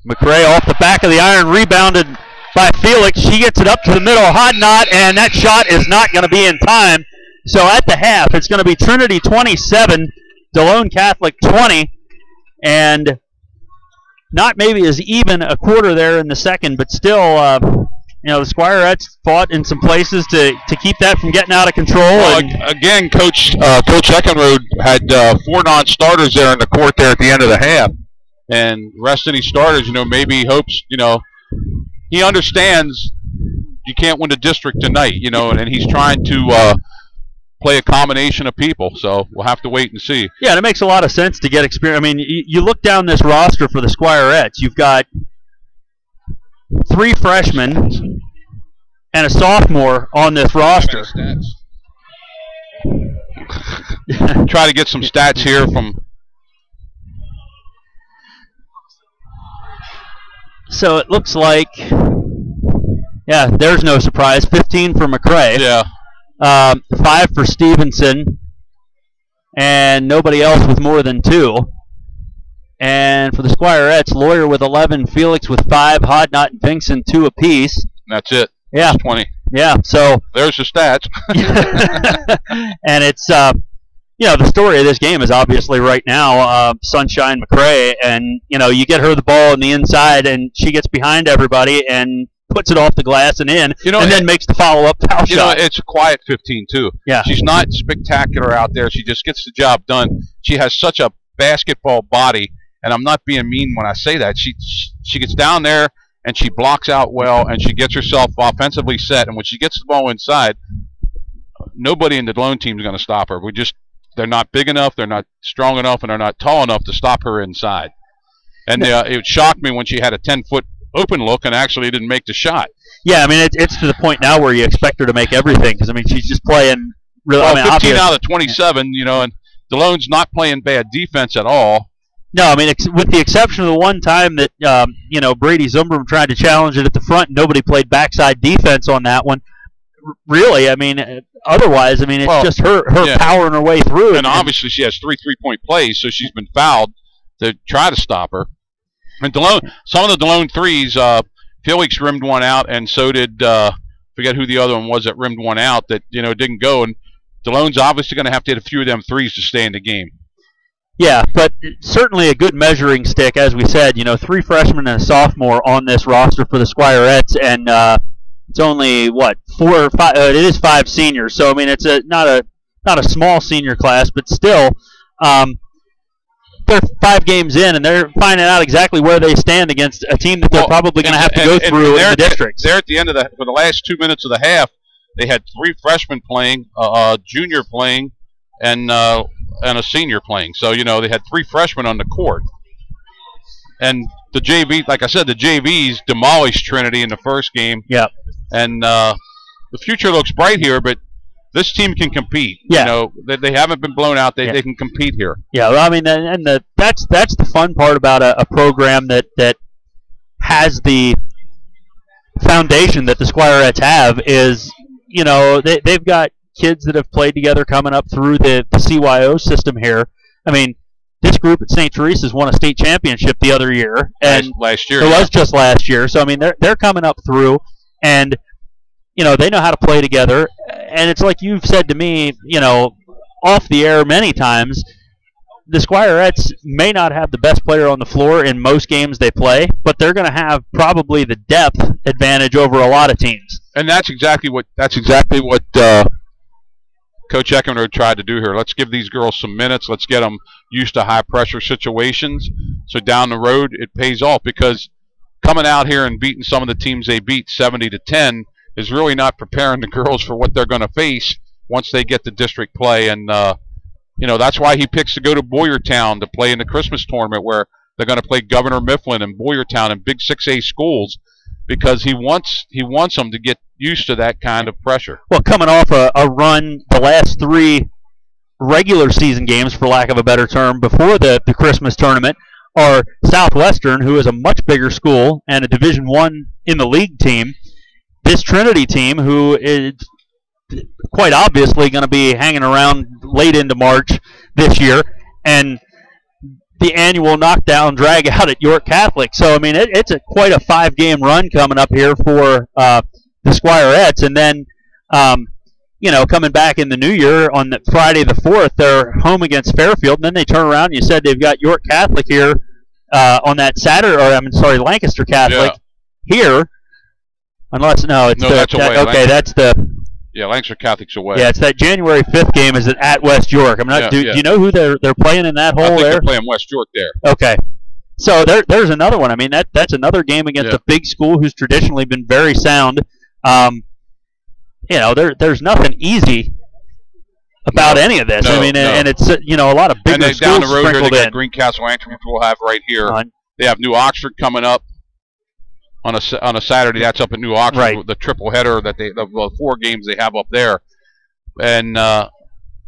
[SPEAKER 1] McCray off the back of the iron, rebounded by Felix. She gets it up to the middle, Hodnott, and that shot is not going to be in time. So at the half, it's going to be Trinity 27, Delone Catholic 20, and not maybe as even a quarter there in the second, but still, the Squirettes fought in some places to keep that from getting out of control.
[SPEAKER 2] Well, again, Coach Eckenrode had 4 non-starters there in the court there at the end of the half, and resting these starters, maybe hopes, he understands you can't win the district tonight, and he's trying to play a combination of people, so we'll have to wait and see.
[SPEAKER 1] Yeah, and it makes a lot of sense to get experience. I mean, you look down this roster for the Squirettes, you've got 3 freshmen and a sophomore on this roster.
[SPEAKER 2] Try to get some stats here from...
[SPEAKER 1] So it looks like, yeah, there's no surprise. 15 for McCray.
[SPEAKER 2] Yeah.
[SPEAKER 1] 5 for Stevenson, and nobody else with more than 2. And for the Squirettes, Lawyer with 11, Felix with 5, Hodnott and Pinkston 2 apiece.
[SPEAKER 2] That's it.
[SPEAKER 1] Yeah.
[SPEAKER 2] That's 20.
[SPEAKER 1] Yeah, so.
[SPEAKER 2] There's the stats.
[SPEAKER 1] And it's, the story of this game is obviously right now Sunshine McCray, and, you get her the ball on the inside, and she gets behind everybody and puts it off the glass and in, and then makes the follow-up foul shot.
[SPEAKER 2] It's a quiet 15, too.
[SPEAKER 1] Yeah.
[SPEAKER 2] She's not spectacular out there. She just gets the job done. She has such a basketball body, and I'm not being mean when I say that. She gets down there, and she blocks out well, and she gets herself offensively set, and when she gets the ball inside, nobody in the Delone team is going to stop her. They're not big enough, they're not strong enough, and they're not tall enough to stop her inside. And it shocked me when she had a 10-foot open look and actually didn't make the shot.
[SPEAKER 1] Yeah, I mean, it's to the point now where you expect her to make everything, because, she's just playing really,
[SPEAKER 2] 15 out of 27, and Delone's not playing bad defense at all.
[SPEAKER 1] No, with the exception of the one time that, Brady Zumbrum tried to challenge it at the front, nobody played backside defense on that one. Really, otherwise, it's just her powering her way through.
[SPEAKER 2] And obviously she has 3 3-point plays, so she's been fouled to try to stop her. And Delone, some of the Delone threes, Felix rimmed one out, and so did, forget who the other one was that rimmed one out that, didn't go. And Delone's obviously going to have to hit a few of them threes to stay in the game.
[SPEAKER 1] Yeah, but certainly a good measuring stick, as we said. 3 freshmen and a sophomore on this roster for the Squirettes, and it's only 4 or 5. It is 5 seniors, so I mean it's not a small senior class, but still, they're 5 games in, and they're finding out exactly where they stand against a team that they're probably going to have to go through in the districts.
[SPEAKER 2] They're at the end of for the last 2 minutes of the half. They had 3 freshmen playing, a junior playing, and a senior playing. So they had 3 freshmen on the court. And the JV, like I said, the JVs demolished Trinity in the first game.
[SPEAKER 1] Yeah. And
[SPEAKER 2] the future looks bright here, but this team can compete.
[SPEAKER 1] Yeah.
[SPEAKER 2] They haven't been blown out. They can compete here.
[SPEAKER 1] Yeah, well, I mean, that's the fun part about a program that has the foundation that the Squirettes have is, they've got kids that have played together coming up through the CYO system here. I mean, this group at St. Teresa's won a state championship the other year, and
[SPEAKER 2] last year
[SPEAKER 1] it was just last year. So I mean, they're coming up through, and they know how to play together. And it's like you've said to me, off the air many times, the Squirettes may not have the best player on the floor in most games they play, but they're going to have probably the depth advantage over a lot of teams.
[SPEAKER 2] And that's exactly what Coach Eckenrode tried to do here. Let's give these girls some minutes. Let's get them used to high-pressure situations. So down the road, it pays off, because coming out here and beating some of the teams they beat 70-10 is really not preparing the girls for what they're going to face once they get to district play. And, that's why he picks to go to Boyertown to play in the Christmas tournament, where they're going to play Governor Mifflin and Boyertown and big 6A schools, because he wants them to get used to that kind of pressure.
[SPEAKER 1] Well, coming off a run, the last 3 regular season games, for lack of a better term, before the Christmas tournament, are Southwestern, who is a much bigger school and a Division I in the league team. This Trinity team, who is quite obviously going to be hanging around late into March this year, and the annual knockdown drag out at York Catholic. So, I mean, it's quite a 5-game run coming up here for the Squirettes. And then, coming back in the new year on the Friday the 4th, they're home against Fairfield. And then they turn around and you said they've got York Catholic here on that Saturday, Lancaster Catholic here. Unless,
[SPEAKER 2] that's away.
[SPEAKER 1] Okay, that's the...
[SPEAKER 2] Yeah, Lancaster Catholic's away.
[SPEAKER 1] Yeah, it's that January 5th game is at West York. I'm not. Do you know who they're playing in that hole there?
[SPEAKER 2] They're playing West York there.
[SPEAKER 1] Okay, so there's another one. I mean, that's another game against a big school who's traditionally been very sound. There's nothing easy about any of this. And it's a lot of bigger schools
[SPEAKER 2] down the road here, they got
[SPEAKER 1] in.
[SPEAKER 2] Greencastle Antrim, which we'll have right here. They have New Oxford coming up on a Saturday. That's up at New Oxford, right. The triple header the 4 games they have up there. And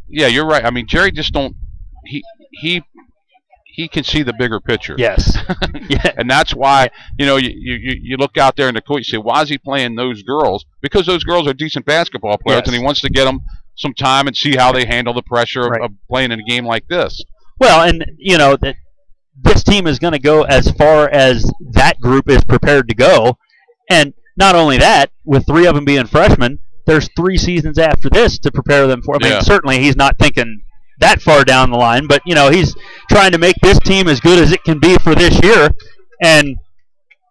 [SPEAKER 2] you're right. I mean, Jerry just don't he can see the bigger picture.
[SPEAKER 1] Yes.
[SPEAKER 2] Yeah. And that's why you look out there in the court, you say, why is he playing those girls? Because those girls are decent basketball players, and he wants to get them some time and see how they handle the pressure of playing in a game like this.
[SPEAKER 1] Well, and this team is going to go as far as that group is prepared to go. And not only that, with 3 of them being freshmen, there's 3 seasons after this to prepare them for. I mean, certainly he's not thinking that far down the line, but, he's trying to make this team as good as it can be for this year. And,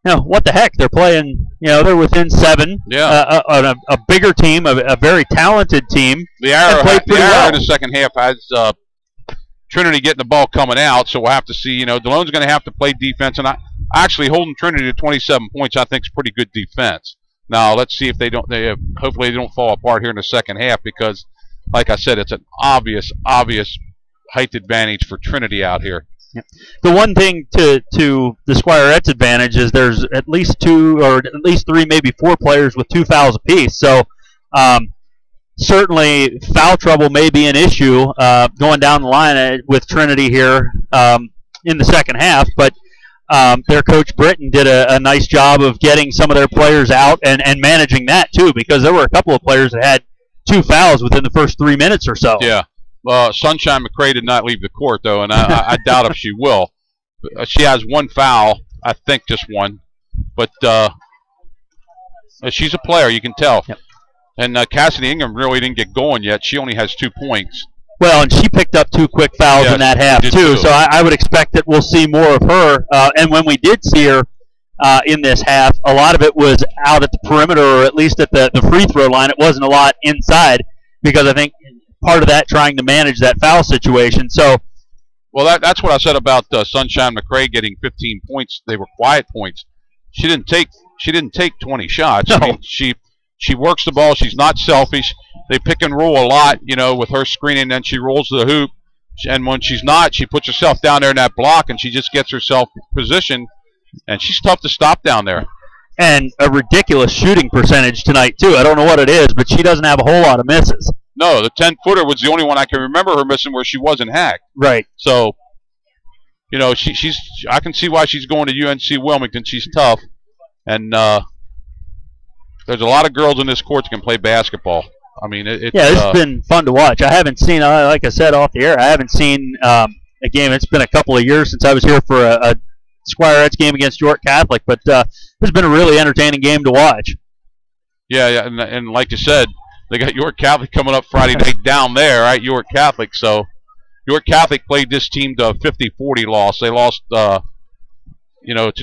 [SPEAKER 1] what the heck? They're playing, they're within 7.
[SPEAKER 2] Yeah.
[SPEAKER 1] A bigger team, a very talented team.
[SPEAKER 2] The Arrow in the second half has Trinity getting the ball coming out, so we'll have to see. Delone's going to have to play defense, and actually holding Trinity to 27 points, I think, is pretty good defense. Now let's see if hopefully they don't fall apart here in the second half, because, like I said, it's an obvious height advantage for Trinity out here.
[SPEAKER 1] Yeah. The one thing to the Squirettes' advantage is there's at least 2 or at least 3, maybe 4 players with 2 fouls apiece. So. Certainly, foul trouble may be an issue going down the line with Trinity here in the second half, but their coach Britton did a nice job of getting some of their players out and managing that too, because there were a couple of players that had 2 fouls within the first 3 minutes or so.
[SPEAKER 2] Yeah. Sunshine McCrae did not leave the court, though, and I doubt if she will. She has 1 foul, I think just 1, but she's a player, you can tell.
[SPEAKER 1] Yep.
[SPEAKER 2] And Cassidy Ingham really didn't get going yet. She only has 2 points.
[SPEAKER 1] Well, and she picked up 2 quick fouls in that half, too. So I would expect that we'll see more of her. And when we did see her in this half, a lot of it was out at the perimeter, or at least at the free throw line. It wasn't a lot inside, because I think part of that trying to manage that foul situation. So,
[SPEAKER 2] well, that's what I said about Sunshine McRae getting 15 points. They were quiet points. She didn't take 20 shots.
[SPEAKER 1] No.
[SPEAKER 2] I mean, she works the ball. She's not selfish. They pick and roll a lot, with her screening. Then she rolls to the hoop, and when she's not, she puts herself down there in that block, and she just gets herself positioned. And she's tough to stop down there.
[SPEAKER 1] And a ridiculous shooting percentage tonight, too. I don't know what it is, but she doesn't have a whole lot of misses.
[SPEAKER 2] No, the 10-footer was the only one I can remember her missing where she wasn't hacked.
[SPEAKER 1] Right.
[SPEAKER 2] So, she's. I can see why she's going to UNC Wilmington. She's tough. And there's a lot of girls in this court that can play basketball. I mean, it's
[SPEAKER 1] been fun to watch. I haven't seen, like I said off the air, I haven't seen a game. It's been a couple of years since I was here for a Squirettes game against York Catholic, but it's been a really entertaining game to watch.
[SPEAKER 2] Yeah, and like you said, they got York Catholic coming up Friday night down there, right? York Catholic. So York Catholic played this team to a 50-40 loss. They lost, to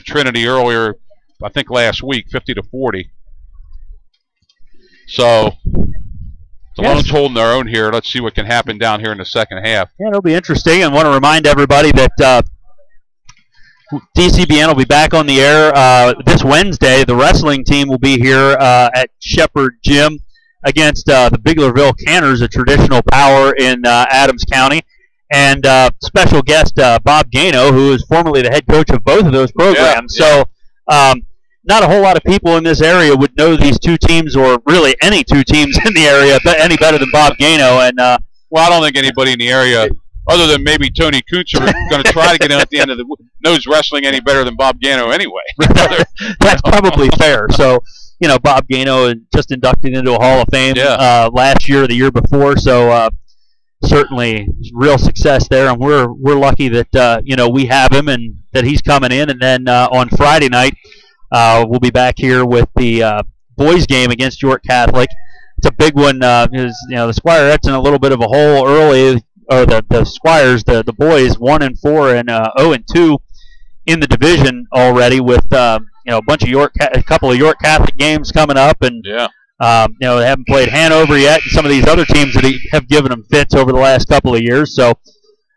[SPEAKER 2] Trinity earlier, I think last week, 50-40. So Delone's holding their own here. Let's see what can happen down here in the second half.
[SPEAKER 1] Yeah, it'll be interesting. And want to remind everybody that DCBN will be back on the air this Wednesday. The wrestling team will be here at Shepherd Gym against the Biglerville Canners, a traditional power in Adams County. And special guest Bob Gano, who is formerly the head coach of both of those programs.
[SPEAKER 2] Yeah.
[SPEAKER 1] So not a whole lot of people in this area would know these two teams, or really any two teams in the area, any better than Bob Gano. And
[SPEAKER 2] well, I don't think anybody in the area, other than maybe Tony Kuntzer, is going to try to get in at the end of the knows wrestling any better than Bob Gano anyway.
[SPEAKER 1] That's probably fair. So, Bob Gano just inducted into a Hall of Fame last year or the year before. So certainly real success there, and we're lucky that we have him and that he's coming in. And then on Friday night, we'll be back here with the boys game against York Catholic. It's a big one because the Squirettes in a little bit of a hole early, or the Squires, the boys 1-4 and 0-2 in the division already, with a bunch of a couple of York Catholic games coming up, and they haven't played Hanover yet, and some of these other teams that have given them fits over the last couple of years. So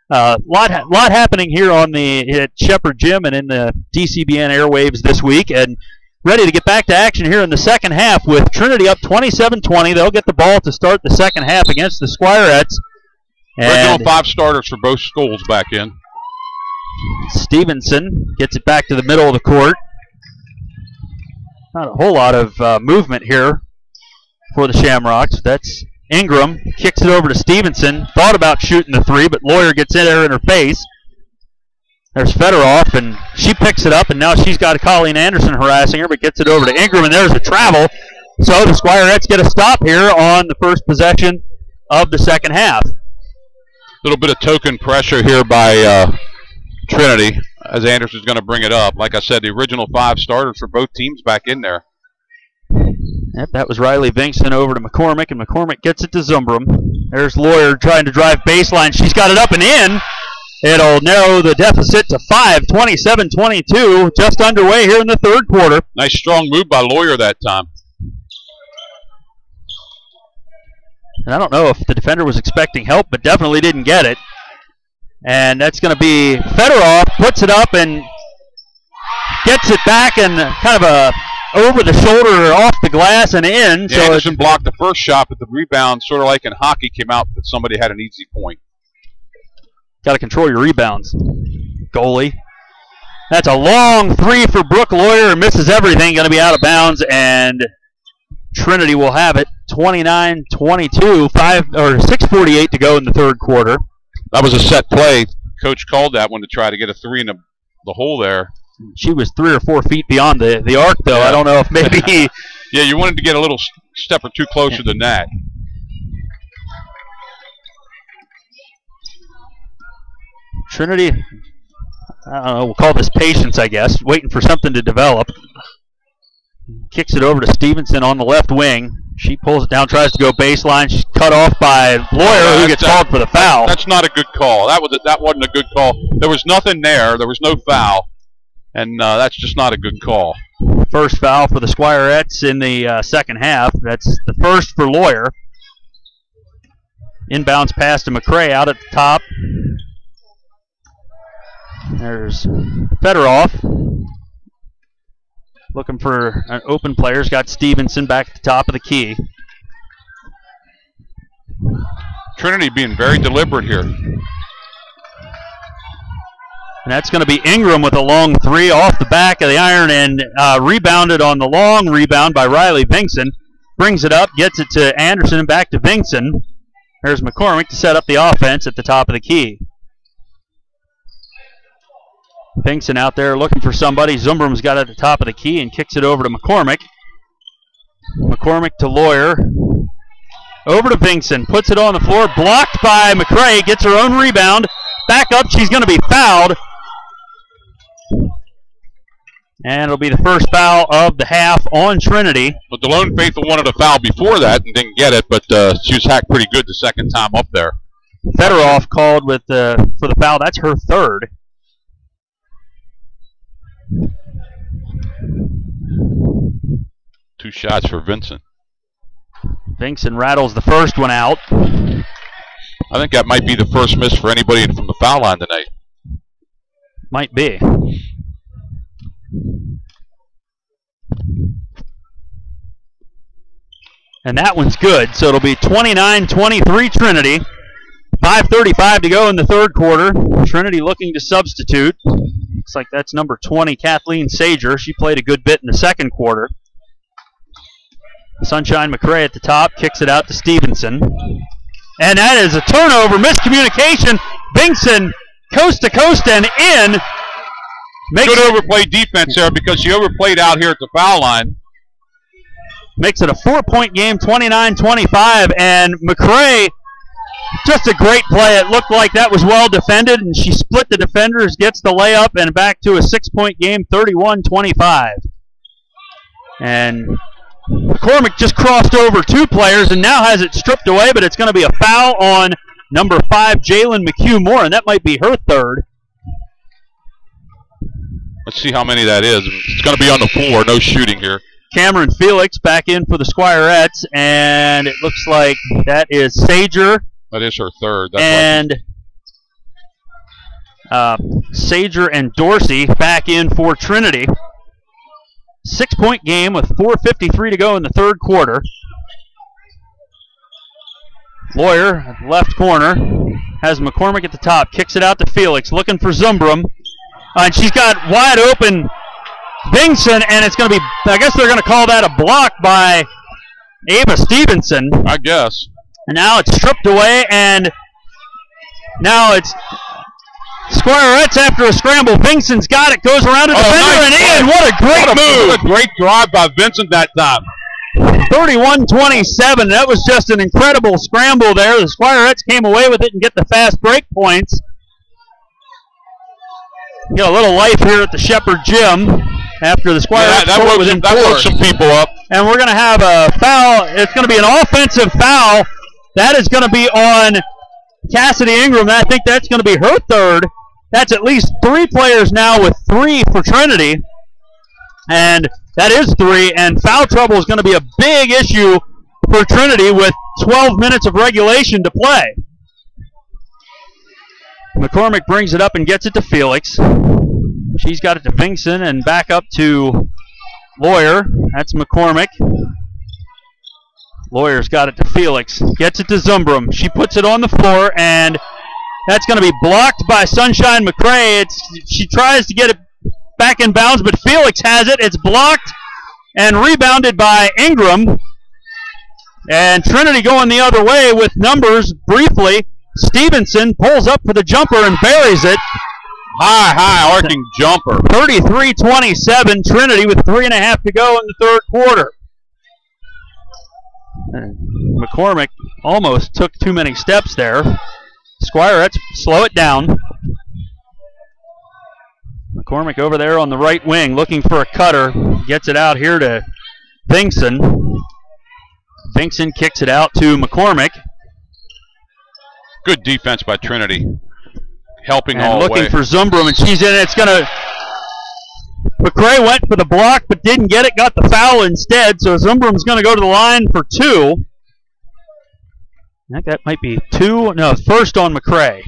[SPEAKER 1] lot happening here at Shepherd Gym and in the DCBN airwaves this week, and ready to get back to action here in the second half with Trinity up 27-20. They'll get the ball to start the second half against the Squirettes.
[SPEAKER 2] Original 5 starters for both schools back in.
[SPEAKER 1] Stevenson gets it back to the middle of the court. Not a whole lot of movement here for the Shamrocks. That's Ingram, kicks it over to Stevenson. Thought about shooting the 3, but Lawyer gets in there in her face. There's Fedorov, and she picks it up, and now she's got Colleen Anderson harassing her, but gets it over to Ingram, and there's a travel. So the Squirettes get a stop here on the first possession of the second half.
[SPEAKER 2] A little bit of token pressure here by Trinity, as Anderson's going to bring it up. Like I said, the original 5 starters for both teams back in there.
[SPEAKER 1] Yep, that was Riley Vinkston over to McCormick, and McCormick gets it to Zumbrum. There's Lawyer trying to drive baseline. She's got it up and in. It'll narrow the deficit to 5, 27-22, just underway here in the third quarter.
[SPEAKER 2] Nice strong move by Lawyer that time.
[SPEAKER 1] And I don't know if the defender was expecting help, but definitely didn't get it. And that's going to be Fedorov, puts it up and gets it back, and kind of a over the shoulder, off the glass, and in.
[SPEAKER 2] Yeah, so Anderson blocked the first shot, but the rebound, sort of like in hockey, came out that somebody had an easy point.
[SPEAKER 1] Got to control your rebounds, goalie. That's a long 3 for Brooke Lawyer, and misses everything. Going to be out of bounds, and Trinity will have it. 29-22, 6:48 to go in the third quarter.
[SPEAKER 2] That was a set play. Coach called that one to try to get a 3 in the hole there.
[SPEAKER 1] She was 3 or 4 feet beyond the arc, though. Yeah. I don't know if maybe.
[SPEAKER 2] Yeah, you wanted to get a little step or two closer than that.
[SPEAKER 1] Trinity, I don't know, we'll call this patience, I guess, waiting for something to develop. Kicks it over to Stevenson on the left wing. She pulls it down, tries to go baseline. She's cut off by Lawyer, who gets called for the foul.
[SPEAKER 2] That's not a good call. That wasn't a good call. There was nothing there. There was no foul, and that's just not a good call.
[SPEAKER 1] First foul for the Squirettes in the second half. That's the first for Lawyer. Inbounds pass to McCray out at the top. There's Fedorov. Looking for an open player. He's got Stevenson back at the top of the key.
[SPEAKER 2] Trinity being very deliberate here.
[SPEAKER 1] And that's going to be Ingram with a long three off the back of the iron and rebounded on the long rebound by Riley Vingson. Brings it up, gets it to Anderson and back to Vingson. There's McCormick to set up the offense at the top of the key. Vingson out there looking for somebody. Zumbrum's got it at the top of the key and kicks it over to McCormick. McCormick to Lawyer. Over to Vingson. Puts it on the floor. Blocked by McCray. Gets her own rebound. Back up. She's going to be fouled. And it'll be the first foul of the half on Trinity.
[SPEAKER 2] Well, Delone Faithful wanted a foul before that and didn't get it, but she was hacked pretty good the second time up there.
[SPEAKER 1] Fedorov called for the foul. That's her third.
[SPEAKER 2] Two shots for Vincent.
[SPEAKER 1] Vingson rattles the first one out.
[SPEAKER 2] I think that might be the first miss for anybody from the foul line tonight.
[SPEAKER 1] Might be. And that one's good, so it'll be 29-23 Trinity. 5:35 to go in the third quarter. Trinity looking to substitute. Looks like that's number 20, Kathleen Sager. She played a good bit in the second quarter. Sunshine McCray at the top, kicks it out to Stevenson. And that is a turnover, miscommunication. Vingson coast to coast and in.
[SPEAKER 2] Good overplay defense there because she overplayed out here at the foul line.
[SPEAKER 1] Makes it a 4-point game, 29-25, and McCray, just a great play. It looked like that was well defended, and she split the defenders, gets the layup, and back to a 6-point game, 31-25. And McCormick just crossed over two players and now has it stripped away, but it's going to be a foul on number 5, Jalen McHugh-Moore, and that might be her third.
[SPEAKER 2] Let's see how many that is. It's going to be on the floor, no shooting here.
[SPEAKER 1] Cameron Felix back in for the Squirettes, and it looks like that is Sager.
[SPEAKER 2] That is her third.
[SPEAKER 1] That's Sager and Dorsey back in for Trinity. 6-point game with 4:53 to go in the third quarter. Lawyer at the left corner has McCormick at the top, kicks it out to Felix, looking for Zumbrum. And she's got wide open Vingson, and it's going to be, I guess they're going to call that a block by Ava Stevenson.
[SPEAKER 2] I guess.
[SPEAKER 1] And now it's stripped away, and now it's Squirettes after a scramble. Vingson's got it, goes around a defender and in. What a great move.
[SPEAKER 2] What a great drive by Vincent that time.
[SPEAKER 1] 31-27. That was just an incredible scramble there. The Squirettes came away with it and get the fast break points. Get a little life here at the Shepherd Gym after the Squirettes
[SPEAKER 2] that woke some people up.
[SPEAKER 1] And we're going to have a foul. It's going to be an offensive foul. That is going to be on Cassidy Ingram. I think that's going to be her third. That's at least 3 players now with 3 for Trinity. And that is 3. And foul trouble is going to be a big issue for Trinity with 12 minutes of regulation to play. McCormick brings it up and gets it to Felix. She's got it to Vingson and back up to Lawyer. That's McCormick. Lawyer's got it to Felix. Gets it to Zumbrum. She puts it on the floor, and that's going to be blocked by Sunshine McCray. She tries to get it back in bounds, but Felix has it. It's blocked and rebounded by Ingram. And Trinity going the other way with numbers briefly. Stevenson pulls up for the jumper and buries it.
[SPEAKER 2] High arcing jumper.
[SPEAKER 1] 33-27, Trinity with 3.5 to go in the third quarter. McCormick almost took too many steps there. Squirettes slow it down. McCormick over there on the right wing looking for a cutter. Gets it out here to Vingson. Vinkson kicks it out to McCormick.
[SPEAKER 2] Good defense by Trinity. Helping
[SPEAKER 1] And
[SPEAKER 2] all the way.
[SPEAKER 1] looking for Zumbrum, and she's in it. It's going to... McCray went for the block, but didn't get it. Got the foul instead, so Zumbrum's going to go to the line for 2. I think that might be 2. No, first on McCray.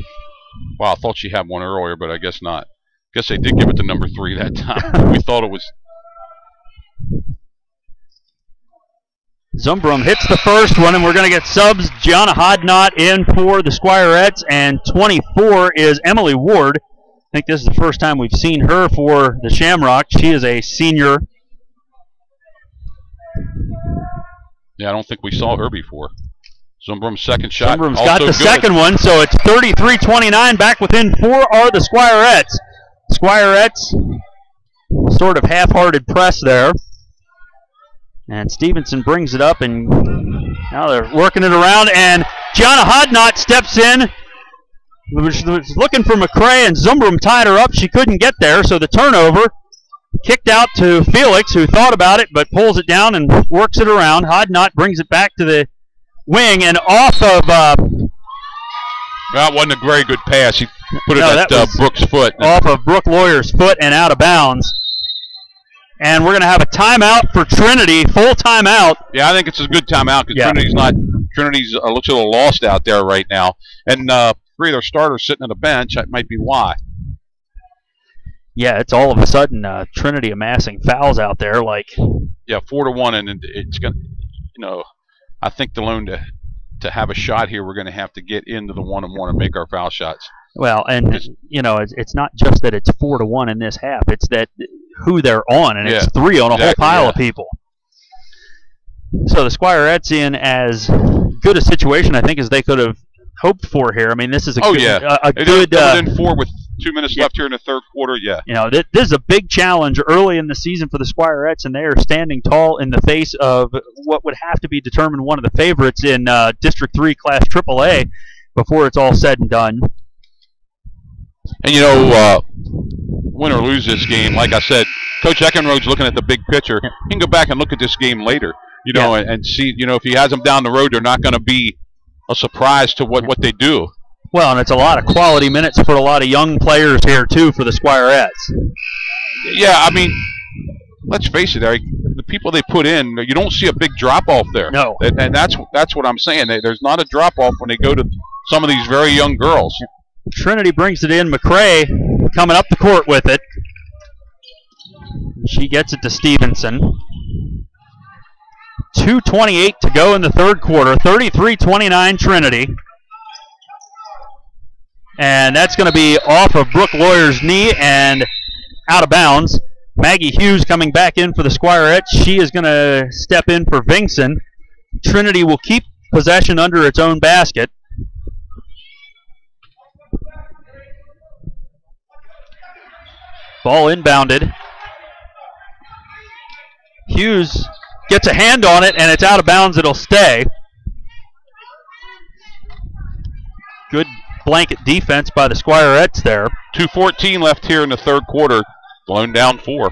[SPEAKER 2] Wow, I thought she had one earlier, but I guess not. Guess they did give it to number 3 that time. We thought it was...
[SPEAKER 1] Zumbrum hits the first one, and we're going to get subs. Gianna Hodnott in for the Squirettes, and 24 is Emily Ward. I think this is the first time we've seen her for the Shamrock. She is a senior.
[SPEAKER 2] Yeah, I don't think we saw her before. Zumbrum's second shot.
[SPEAKER 1] Zumbrum's
[SPEAKER 2] also
[SPEAKER 1] got the
[SPEAKER 2] good.
[SPEAKER 1] second one, so it's 33-29. Back within 4 are the Squirettes. Squirettes, sort of half-hearted press there. And Stevenson brings it up, and now they're working it around, and Gianna Hodnott steps in. Was looking for McCray, and Zumbrum tied her up. She couldn't get there, so the turnover kicked out to Felix, who thought about it, but pulls it down and works it around. Hodnott brings it back to the wing, and off of...
[SPEAKER 2] that wasn't a very good pass. He put it at Brooks' foot.
[SPEAKER 1] Off of Brooke Lawyer's foot and out of bounds. And we're going to have a timeout for Trinity, full timeout.
[SPEAKER 2] Yeah, I think it's a good timeout because Trinity's looks a little lost out there right now. And 3 of their starters sitting on the bench. That might be why.
[SPEAKER 1] Yeah, it's all of a sudden Trinity amassing fouls out there.
[SPEAKER 2] Yeah, 4-1, and it's going to, I think Delone to have a shot here, we're going to have to get into the 1-on-1 and make our foul shots.
[SPEAKER 1] Well, and it's not just that it's 4-1 in this half. It's that who they're on, and it's 3 on a whole pile of people. So the Squirettes in as good a situation, I think, as they could have hoped for here. I mean, this is a good
[SPEAKER 2] within 4 with 2 minutes left here in the third quarter. Yeah,
[SPEAKER 1] this is a big challenge early in the season for the Squirettes, and they are standing tall in the face of what would have to be determined one of the favorites in District 3 Class AAA before it's all said and done.
[SPEAKER 2] And win or lose this game, like I said, Coach Eckenrode's looking at the big picture. He can go back and look at this game later, and see, if he has them down the road, they're not going to be a surprise to what they do.
[SPEAKER 1] Well, and it's a lot of quality minutes for a lot of young players here, too, for the Squirettes.
[SPEAKER 2] Yeah, I mean, let's face it, Eric, the people they put in, you don't see a big drop-off there.
[SPEAKER 1] No.
[SPEAKER 2] And that's what I'm saying. There's not a drop-off when they go to some of these very young girls.
[SPEAKER 1] Trinity brings it in. McCray coming up the court with it. She gets it to Stevenson. 2:28 to go in the third quarter. 33-29 Trinity. And that's going to be off of Brooke Lawyer's knee and out of bounds. Maggie Hughes coming back in for the Squirettes. She is going to step in for Vinkson. Trinity will keep possession under its own basket. Ball inbounded. Hughes gets a hand on it, and it's out of bounds. It'll stay. Good blanket defense by the Squirettes there.
[SPEAKER 2] 2:14 left here in the third quarter. Blown down 4.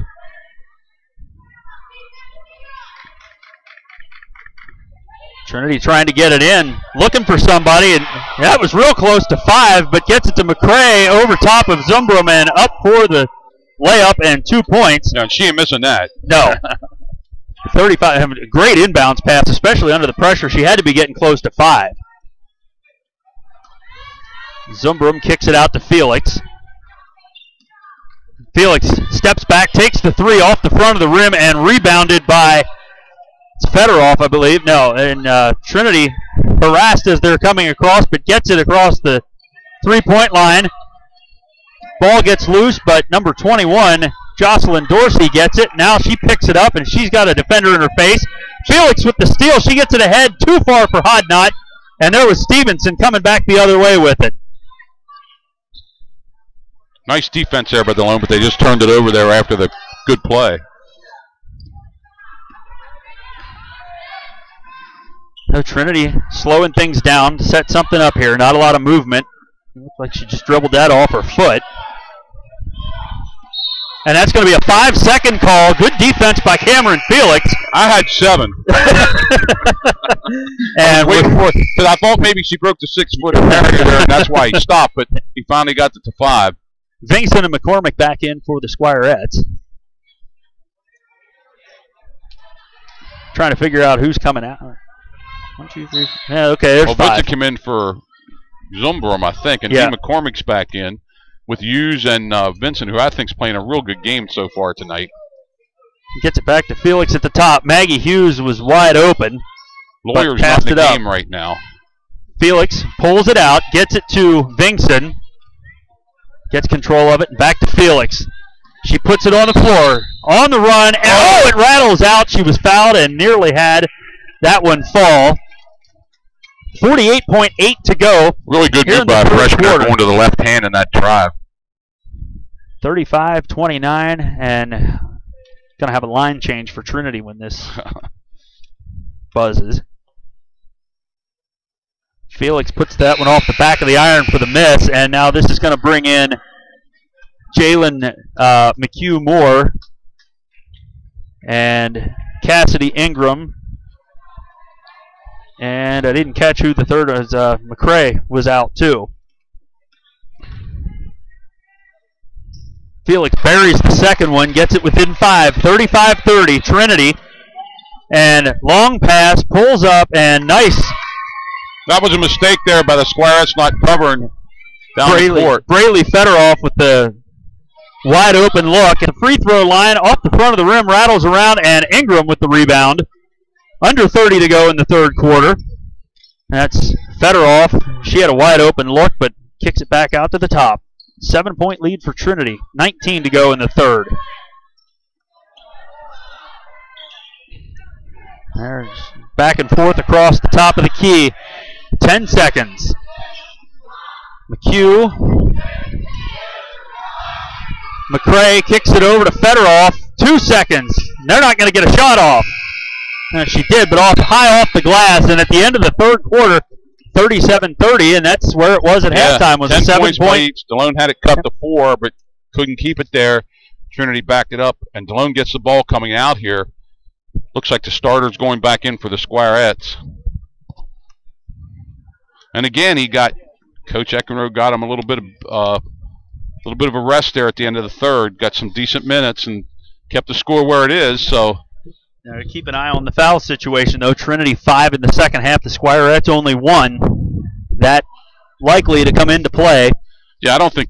[SPEAKER 1] Trinity trying to get it in, looking for somebody, and that was real close to 5, but gets it to McCray over top of Zumbrum and up for the layup and 2 points.
[SPEAKER 2] No, she ain't missing that.
[SPEAKER 1] No. 35, a great inbounds pass, especially under the pressure. She had to be getting close to 5. Zumbrum kicks it out to Felix. Felix steps back, takes the 3 off the front of the rim, and rebounded by Fedorov, I believe. No, and Trinity harassed as they're coming across, but gets it across the 3-point line. Ball gets loose, but number 21, Jocelyn Dorsey, gets it. Now she picks it up, and she's got a defender in her face. Felix with the steal. She gets it ahead, too far for Hodnott, and there was Stevenson coming back the other way with it.
[SPEAKER 2] Nice defense there by Delone, but they just turned it over there after the good play.
[SPEAKER 1] So Trinity slowing things down to set something up here. Not a lot of movement. Looks like she just dribbled that off her foot. And that's going to be a 5-second call. Good defense by Cameron Felix.
[SPEAKER 2] I had 7.
[SPEAKER 1] And
[SPEAKER 2] because I thought maybe she broke the 6-footer barrier there, and that's why he stopped. But he finally got it to 5.
[SPEAKER 1] Vincent and McCormick back in for the Squirettes. Trying to figure out who's coming out. 1, 2, 3. Yeah, okay, there's 5.
[SPEAKER 2] Vincent came in for Zumbrum, I think, and
[SPEAKER 1] yeah.
[SPEAKER 2] Dean McCormick's back in with Hughes and Vincent, who I think is playing a real good game so far tonight.
[SPEAKER 1] Gets it back to Felix at the top. Maggie Hughes was wide open.
[SPEAKER 2] Lawyer's not in the game right now.
[SPEAKER 1] Felix pulls it out, gets it to Vingson, gets control of it, and back to Felix. She puts it on the floor, on the run, and it rattles out. She was fouled and nearly had that one fall. 48.8 to go.
[SPEAKER 2] Really good move by Freshner going to the left hand in that drive.
[SPEAKER 1] 35-29, and going to have a line change for Trinity when this buzzes. Felix puts that one off the back of the iron for the miss, and now this is going to bring in Jalen McHugh Moore and Cassidy Ingram. And I didn't catch who the third was. McCrae was out too. Felix buries the second one, gets it within 5, 35-30, Trinity. And long pass, pulls up, and nice.
[SPEAKER 2] That was a mistake there by the Squirettes not covering down the court.
[SPEAKER 1] Braley Federoff with the wide open look. And free throw line off the front of the rim, rattles around, and Ingram with the rebound. Under 30 to go in the third quarter. That's Federoff. She had a wide open look, but kicks it back out to the top. 7-point lead for Trinity. 19 to go in the third. There's back and forth across the top of the key. 10 seconds. McHugh. McCrae kicks it over to Federoff. 2 seconds. They're not going to get a shot off. And she did, but high off the glass. And at the end of the third quarter, 37-30, and that's where it was at halftime. Was
[SPEAKER 2] 10
[SPEAKER 1] a
[SPEAKER 2] 7-point. Delone had it cut to 4, but couldn't keep it there. Trinity backed it up, and Delone gets the ball coming out here. Looks like the starter's going back in for the Squirettes. And again, Coach Eckenrode got him a little bit of a rest there at the end of the third. Got some decent minutes and kept the score where it is. So
[SPEAKER 1] now keep an eye on the foul situation, though. Trinity 5 in the second half. The Squirettes only 1. That likely to come into play.
[SPEAKER 2] Yeah, I don't think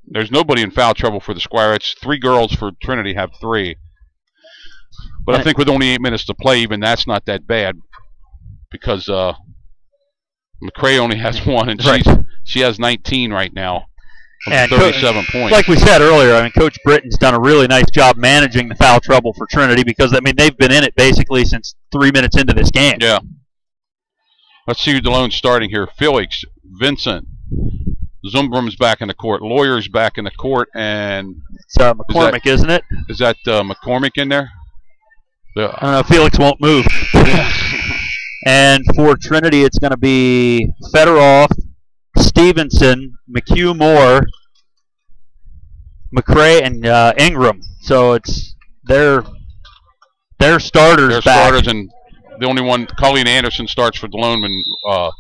[SPEAKER 2] there's nobody in foul trouble for the Squirettes. 3 girls for Trinity have 3. But I think with only 8 minutes to play, even that's not that bad, because McCrae only has 1, and she has 19 right now. And 37 points. Like
[SPEAKER 1] we said earlier, I mean, Coach Britton's done a really nice job managing the foul trouble for Trinity, because, I mean, they've been in it basically since 3 minutes into this game.
[SPEAKER 2] Yeah. Let's see who Delone's starting here. Felix, Vincent, Zumbrum's back in the court, Lawyer's back in the court, and
[SPEAKER 1] it's McCormick, isn't it?
[SPEAKER 2] Is that McCormick in there?
[SPEAKER 1] I don't know. Felix won't move. And for Trinity, it's going to be Federoff, Stevenson, McHugh Moore, McCrae, and Ingram. So it's their starters
[SPEAKER 2] Their
[SPEAKER 1] back.
[SPEAKER 2] Starters, and the only one, Colleen Anderson, starts for Delone when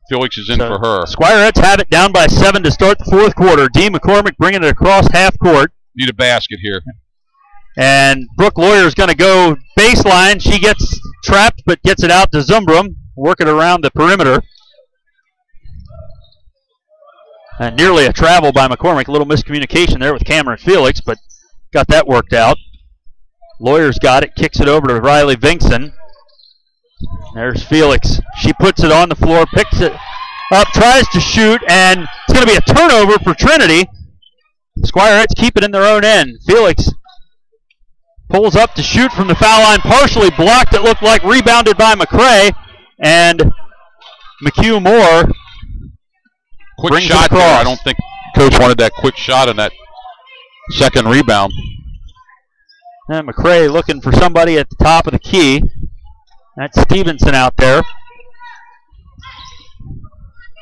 [SPEAKER 2] Felix is in for her.
[SPEAKER 1] Squirettes have it down by 7 to start the fourth quarter. Dee McCormick bringing it across half court.
[SPEAKER 2] Need a basket here.
[SPEAKER 1] And Brooke Lawyer is going to go baseline. She gets trapped, but gets it out to Zumbrum, working around the perimeter. And nearly a travel by McCormick. A little miscommunication there with Cameron Felix, but got that worked out. Lawyer's got it, kicks it over to Riley Vinkson. There's Felix. She puts it on the floor, picks it up, tries to shoot, and it's going to be a turnover for Trinity. Squirettes keep it in their own end. Felix pulls up to shoot from the foul line, partially blocked. It looked like rebounded by McCrae, and McHugh Moore
[SPEAKER 2] quick shot there. I don't think Coach wanted that quick shot on that second rebound.
[SPEAKER 1] And McCrae looking for somebody at the top of the key. That's Stevenson out there.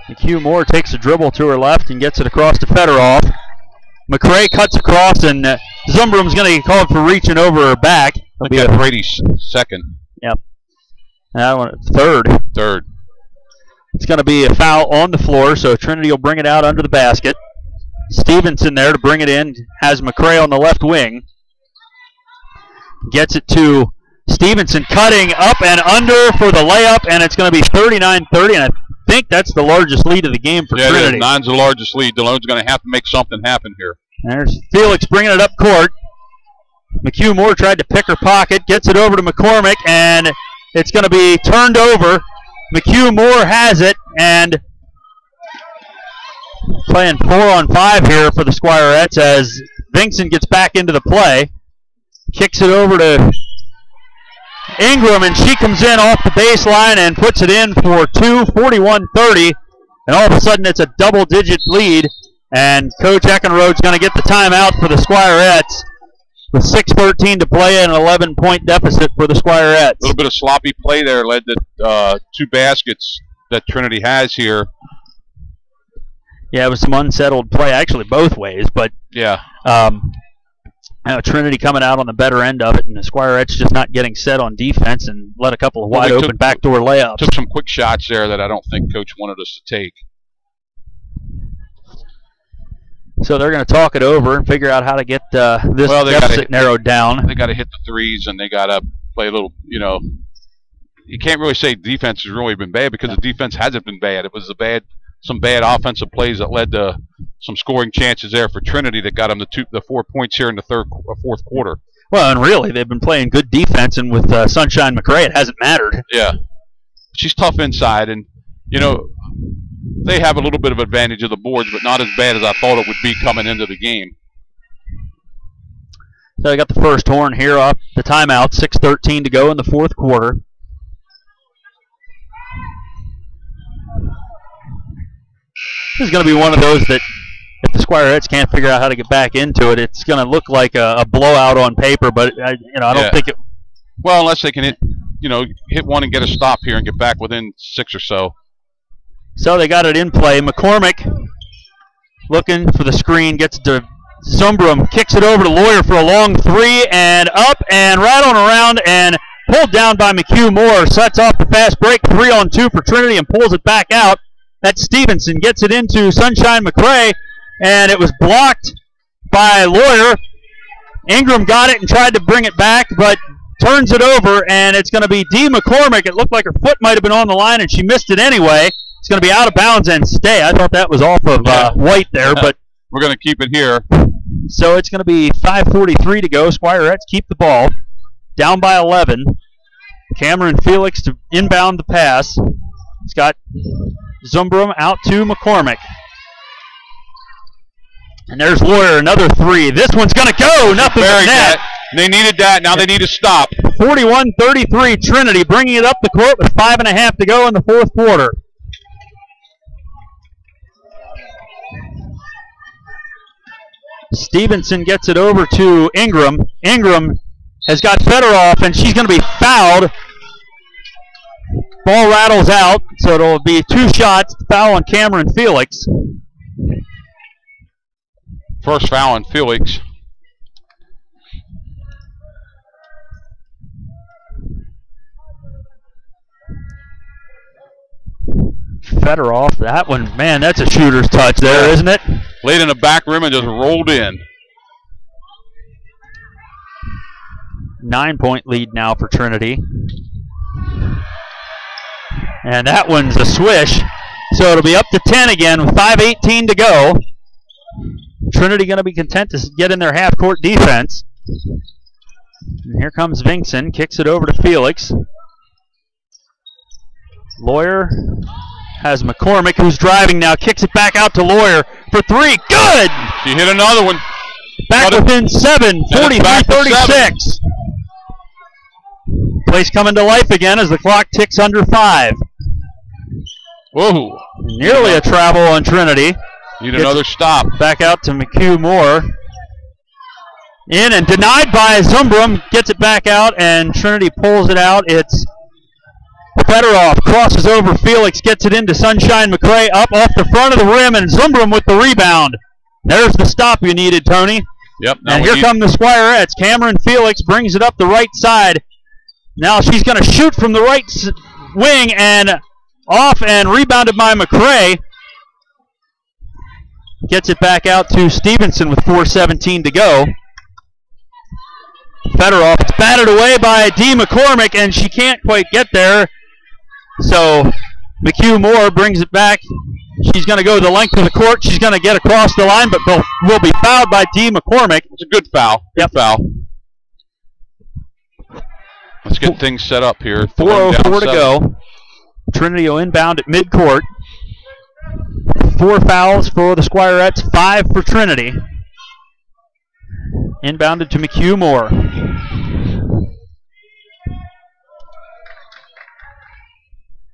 [SPEAKER 1] McHugh Moore takes a dribble to her left and gets it across to Federoff.
[SPEAKER 2] McCray cuts across, and Zumbrum's going to get called for reaching over her back.
[SPEAKER 4] I think that's Brady's second.
[SPEAKER 2] Yep. That one, third.
[SPEAKER 4] Third.
[SPEAKER 2] It's going to be a foul on the floor, so Trinity will bring it out under the basket. Stevenson there to bring it in. Has McCray on the left wing. Gets it to Stevenson, cutting up and under for the layup, and it's going to be 39-30, and I think that's the largest lead of the game for Trinity.
[SPEAKER 4] Yeah, 9's the largest lead. Delone's going to have to make something happen here.
[SPEAKER 2] There's Felix bringing it up court. McHugh Moore tried to pick her pocket, gets it over to McCormick, and it's going to be turned over. McHugh Moore has it, and playing 4-on-5 here for the Squirettes as Vincent gets back into the play. Kicks it over to Ingram, and she comes in off the baseline and puts it in for 2, 41-30. And all of a sudden it's a double-digit lead, and Coach Eckenrode's going to get the timeout for the Squirettes with 6:13 to play and an 11-point deficit for the Squirettes.
[SPEAKER 4] A little bit of sloppy play there led to 2 baskets that Trinity has here.
[SPEAKER 2] Yeah, it was some unsettled play, actually both ways, but
[SPEAKER 4] yeah,
[SPEAKER 2] Trinity coming out on the better end of it, and the Squirettes just not getting set on defense and let a couple of wide open backdoor layups.
[SPEAKER 4] Took some quick shots there that I don't think Coach wanted us to take.
[SPEAKER 2] So they're going to talk it over and figure out how to get this deficit narrowed down.
[SPEAKER 4] They got to hit the threes, and they got to play a little, you can't really say defense has really been bad because the defense hasn't been bad. It was some bad offensive plays that led to some scoring chances there for Trinity that got them the 4 points here in the fourth quarter.
[SPEAKER 2] Well, and really, they've been playing good defense, and with Sunshine McCray, it hasn't mattered.
[SPEAKER 4] Yeah. She's tough inside, and, they have a little bit of advantage of the boards, but not as bad as I thought it would be coming into the game.
[SPEAKER 2] So they got the first horn here off the timeout, 6:13 to go in the fourth quarter. This is going to be one of those that if the Squirettes can't figure out how to get back into it, it's going to look like a blowout on paper, but I don't think it.
[SPEAKER 4] Well, unless they can hit one and get a stop here and get back within 6 or so.
[SPEAKER 2] So they got it in play. McCormick looking for the screen, gets to Zumbrum, kicks it over to Lawyer for a long 3, and up and right on around and pulled down by McHugh Moore. Sets off the fast break, 3-on-2 for Trinity, and pulls it back out. That's Stevenson, gets it into Sunshine McCray, and it was blocked by Lawyer. Ingram got it and tried to bring it back, but turns it over, and it's going to be Dee McCormick. It looked like her foot might have been on the line, and she missed it anyway. It's going to be out of bounds and stay. I thought that was off of White there, but
[SPEAKER 4] we're going to keep it here.
[SPEAKER 2] So it's going to be 5:43 to go. Squirettes keep the ball, down by 11. Cameron Felix to inbound the pass. It's got Zumbrum out to McCormick. And there's Lawyer, another 3. This one's going to go. Nothing but net.
[SPEAKER 4] They needed that. Now they need to stop.
[SPEAKER 2] 41-33 Trinity, bringing it up the court with 5.5 to go in the fourth quarter. Stevenson gets it over to Ingram. Ingram has got Fedorov, and she's going to be fouled. Ball rattles out, so it'll be 2 shots. Foul on Cameron Felix.
[SPEAKER 4] First foul on Felix.
[SPEAKER 2] Fedorov, that one, man, that's a shooter's touch there, isn't it?
[SPEAKER 4] Laid in the back rim and just rolled in.
[SPEAKER 2] 9-point lead now for Trinity. And that one's a swish. So it'll be up to 10 again with 5:18 to go. Trinity going to be content to get in their half-court defense. And here comes Vincent, kicks it over to Felix. Lawyer has McCormick, who's driving now, kicks it back out to Lawyer for 3. Good!
[SPEAKER 4] She hit another one.
[SPEAKER 2] Back within 7, 43-36. Place coming to life again as the clock ticks under 5.
[SPEAKER 4] Whoa.
[SPEAKER 2] Nearly a travel on Trinity.
[SPEAKER 4] Need another stop.
[SPEAKER 2] Back out to McHugh Moore. In and denied by Zumbrum. Gets it back out, and Trinity pulls it out. It's Fedorov crosses over Felix, gets it into Sunshine McCray, up off the front of the rim, and Zumbrum with the rebound.
[SPEAKER 1] There's the stop you needed, Tony.
[SPEAKER 4] Yep.
[SPEAKER 1] And here come the Squirettes. Cameron Felix brings it up the right side. Now she's going to shoot from the right wing and off and rebounded by McCray. Gets it back out to Stevenson with 4:17 to go. Federoff, it's batted away by D. McCormick, and she can't quite get there. So McHugh Moore brings it back. She's going to go the length of the court. She's going to get across the line, but will be fouled by D. McCormick.
[SPEAKER 4] It's a good foul.
[SPEAKER 1] Yep.
[SPEAKER 4] Good foul. Let's get things set up here.
[SPEAKER 1] 4:04 to go. Trinity will inbound at midcourt. 4 fouls for the Squirettes, 5 for Trinity. Inbounded to McHugh Moore.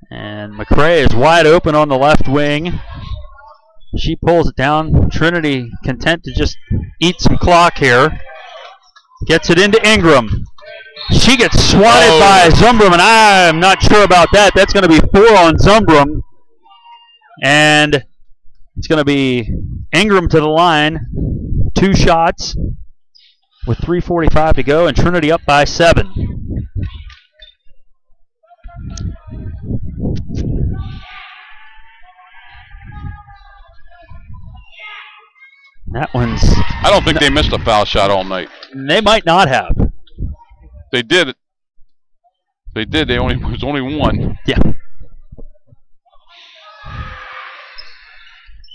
[SPEAKER 1] And McCray is wide open on the left wing. She pulls it down. Trinity content to just eat some clock here. Gets it into Ingram. She gets swatted by Zumbrum, and I'm not sure about that. That's going to be 4 on Zumbrum. And it's going to be Ingram to the line. 2 shots with 3:45 to go, and Trinity up by 7. That one's...
[SPEAKER 4] I don't think they missed a foul shot all night.
[SPEAKER 1] They might not have.
[SPEAKER 4] They did. They did. It was only 1.
[SPEAKER 1] Yeah.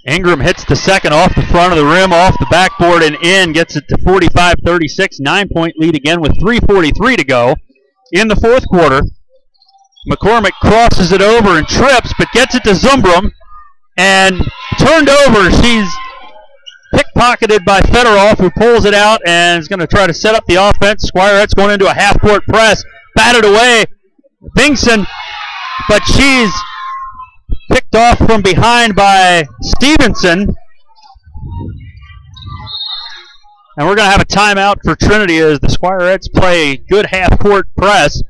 [SPEAKER 1] Ingram hits the second off the front of the rim, off the backboard and in, gets it to 45-36, 9-point lead again with 3:43 to go in the fourth quarter. McCormick crosses it over and trips, but gets it to Zumbrum and turned over. She's pickpocketed by Federoff, who pulls it out and is going to try to set up the offense. Squirettes going into a half-court press, batted away. Bingson, but she's picked off from behind by Stevenson. And we're going to have a timeout for Trinity as the Squirettes play a good half-court press.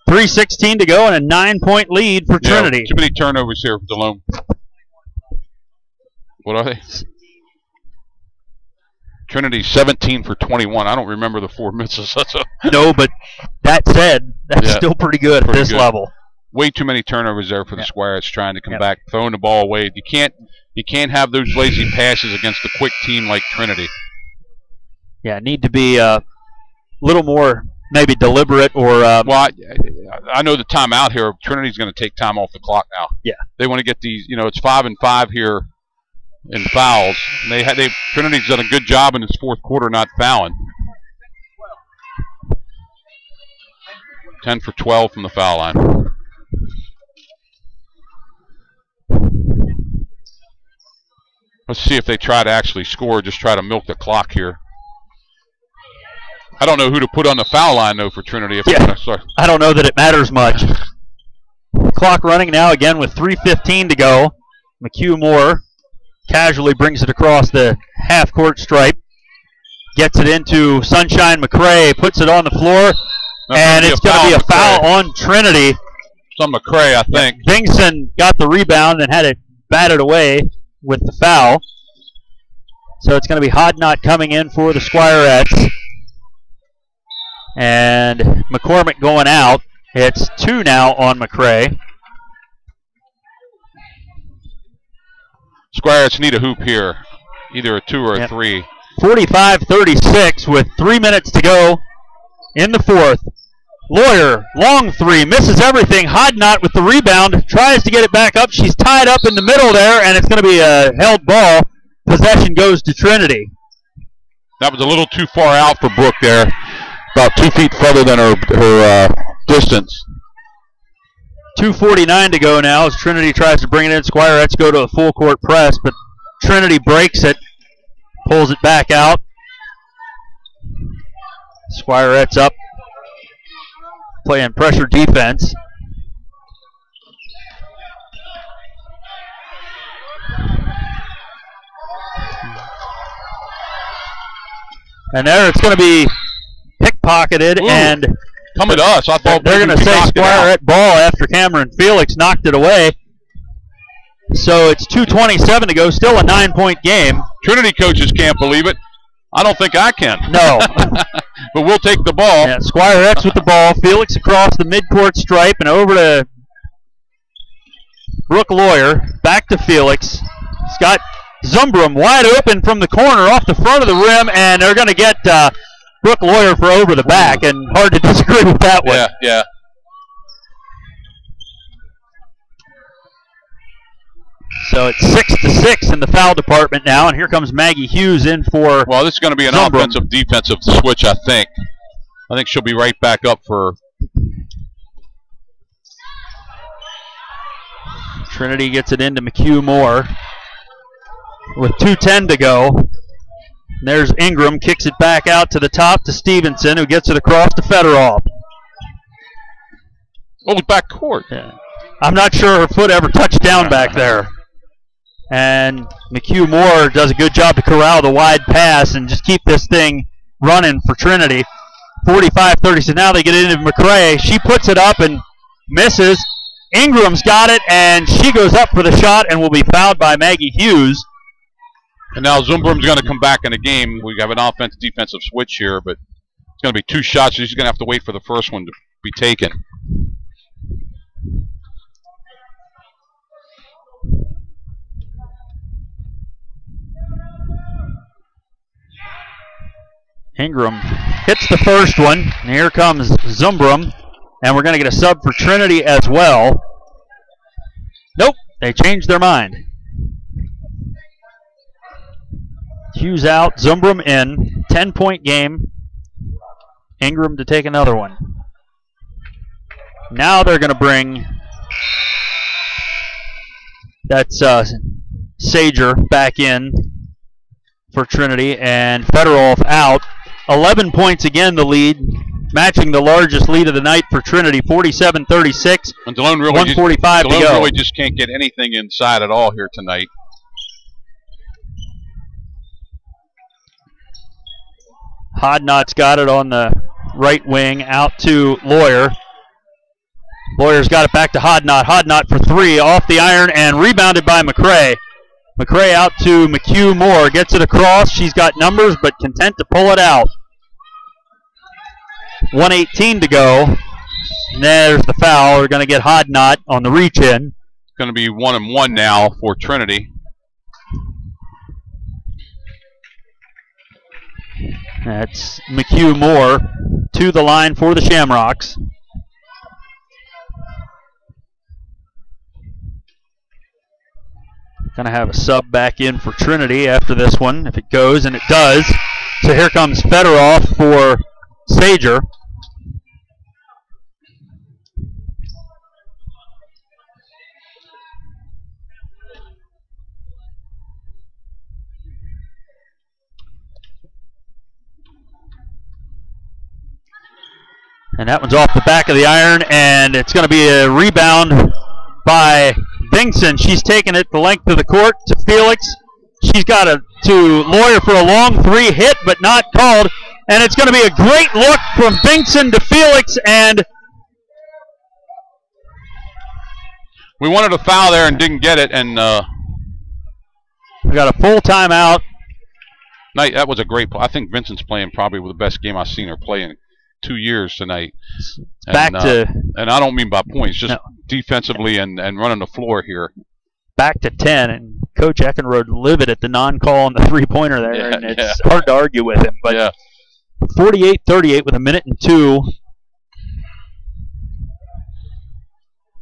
[SPEAKER 1] 3:16 to go and a 9-point lead for Trinity.
[SPEAKER 4] Too many turnovers here for Delone. What are they? Trinity 17 for 21. I don't remember the 4 misses.
[SPEAKER 1] No, but that said, that's still pretty good at this level.
[SPEAKER 4] Way too many turnovers there for the Squirettes trying to come back, throwing the ball away. You can't have those lazy passes against a quick team like Trinity.
[SPEAKER 1] Yeah, need to be a little more maybe deliberate or.
[SPEAKER 4] Well, I know the timeout here. Trinity's going to take time off the clock now.
[SPEAKER 1] Yeah,
[SPEAKER 4] they want to get these. It's 5-5 here in fouls. Trinity's done a good job in this fourth quarter not fouling. 10 for 12 from the foul line. Let's see if they try to actually score, just try to milk the clock here. I don't know who to put on the foul line, though, for Trinity.
[SPEAKER 1] I don't know that it matters much. Clock running now again with 3:15 to go. McHugh Moore casually brings it across the half-court stripe. Gets it into Sunshine McCray, puts it on the floor, and it's going to be a foul on Trinity.
[SPEAKER 4] It's on McCray, I think.
[SPEAKER 1] Bingson got the rebound and had it batted away with the foul. So it's going to be Hodnott coming in for the Squirettes. And McCormick going out. It's 2 now on McCray.
[SPEAKER 4] Squirettes need a hoop here. Either a 2 or a 3.
[SPEAKER 1] 45-36 with 3 minutes to go in the fourth. Lawyer, long 3, misses everything. Hodnott with the rebound, tries to get it back up. She's tied up in the middle there, and it's going to be a held ball. Possession goes to Trinity.
[SPEAKER 4] That was a little too far out for Brooke there.
[SPEAKER 2] About 2 feet further than her distance.
[SPEAKER 1] 2:49 to go now as Trinity tries to bring it in. Squirettes go to a full court press, but Trinity breaks it, pulls it back out. Squirettes up, playing pressure defense. And there it's going to be pickpocketed.
[SPEAKER 4] Ooh,
[SPEAKER 1] and
[SPEAKER 4] coming to us. I thought
[SPEAKER 1] they're going to say Squirette ball after Cameron Felix knocked it away. So it's 2:27 to go, still a 9-point game.
[SPEAKER 4] Trinity coaches can't believe it. I don't think I can.
[SPEAKER 1] No.
[SPEAKER 4] But we'll take the ball.
[SPEAKER 1] Yeah, Squire X with the ball. Felix across the midcourt stripe and over to Brooke Lawyer. Back to Felix. He's got Zumbrum wide open from the corner off the front of the rim, and they're going to get Brooke Lawyer for over the back, and hard to disagree with that one.
[SPEAKER 4] Yeah, yeah.
[SPEAKER 1] So it's 6-6 in the foul department now, and here comes Maggie Hughes in for.
[SPEAKER 4] Well, this is going to be an
[SPEAKER 1] Zumbrum.
[SPEAKER 4] offensive-defensive switch, I think. I think she'll be right back up for.
[SPEAKER 1] Trinity gets it into McHugh Moore with 2:10 to go. And there's Ingram, kicks it back out to the top to Stevenson, who gets it across to Fedorov.
[SPEAKER 4] Oh, back court.
[SPEAKER 1] Yeah. I'm not sure her foot ever touched down back there. And McHugh Moore does a good job to corral the wide pass and just keep this thing running for Trinity. 45-30. So now they get it into McRae. She puts it up and misses. Ingram's got it, and she goes up for the shot and will be fouled by Maggie Hughes.
[SPEAKER 4] And now Zumbrum's going to come back in the game. We have an offensive-defensive switch here, but it's going to be 2 shots. She's going to have to wait for the first one to be taken.
[SPEAKER 1] Ingram hits the first one, and here comes Zumbrum, and we're going to get a sub for Trinity as well. Nope, they changed their mind. Hughes out, Zumbrum in, 10-point game. Ingram to take another one. Now they're going to bring, that's Sager back in for Trinity, and Fedorov out. 11 points again, the lead, matching the largest lead of the night for Trinity, 47-36.
[SPEAKER 4] And Delone
[SPEAKER 1] 1:45 to go.
[SPEAKER 4] really just can't get anything inside at all here tonight.
[SPEAKER 1] Hodnott's got it on the right wing, out to Lawyer. Lawyer's got it back to Hodnott. Hodnott for 3, off the iron, and rebounded by McRae. McRae out to McHugh Moore, gets it across. She's got numbers, but content to pull it out. 1:18 to go. And there's the foul. We're going to get Hodnott on the reach-in.
[SPEAKER 4] It's going to be 1-1 now for Trinity.
[SPEAKER 1] That's McHugh Moore to the line for the Shamrocks. Going to have a sub back in for Trinity after this one, if it goes, and it does. So here comes Fedorov for Sager. And that one's off the back of the iron, and it's going to be a rebound by Bingson. She's taking it the length of the court to Felix. She's got it to Lawyer for a long 3 hit, but not called. And it's going to be a great look from Bingson to Felix, and
[SPEAKER 4] we wanted a foul there and didn't get it, and
[SPEAKER 1] we got a full timeout.
[SPEAKER 4] That was a great play. I think Vincent's playing probably the best game I've seen her play in 2 years tonight. And I don't mean by points, just defensively and running the floor here.
[SPEAKER 1] Back to 10, and Coach Eckenrode livid at the non-call on the 3-pointer there, and it's hard to argue with him. But 48-38 with 1:02.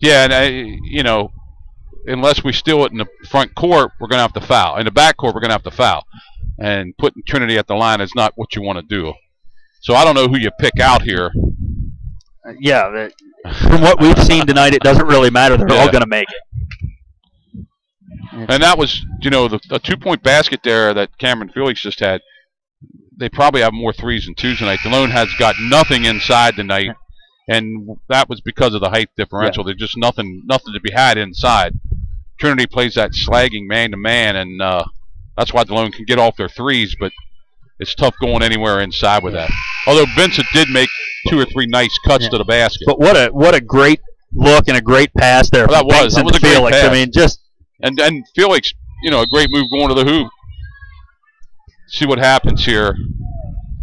[SPEAKER 4] Yeah, and unless we steal it in the front court, we're going to have to foul. In the back court, we're going to have to foul. And putting Trinity at the line is not what you want to do. So I don't know who you pick out here.
[SPEAKER 1] From what we've seen tonight, it doesn't really matter. They're all going to make it.
[SPEAKER 4] And that was, the 2-point basket there that Cameron Felix just had. They probably have more 3s than 2s tonight. Delone has got nothing inside tonight, and that was because of the height differential. There's just nothing to be had inside. Trinity plays that slagging man-to-man, and that's why Delone can get off their 3s, but it's tough going anywhere inside with that. Although Vincent did make 2 or 3 nice cuts to the basket.
[SPEAKER 1] But what a great look and a great pass there.
[SPEAKER 4] Well, that was a great
[SPEAKER 1] Felix.
[SPEAKER 4] pass.
[SPEAKER 1] I mean, just
[SPEAKER 4] And Felix, a great move going to the hoop. See what happens here.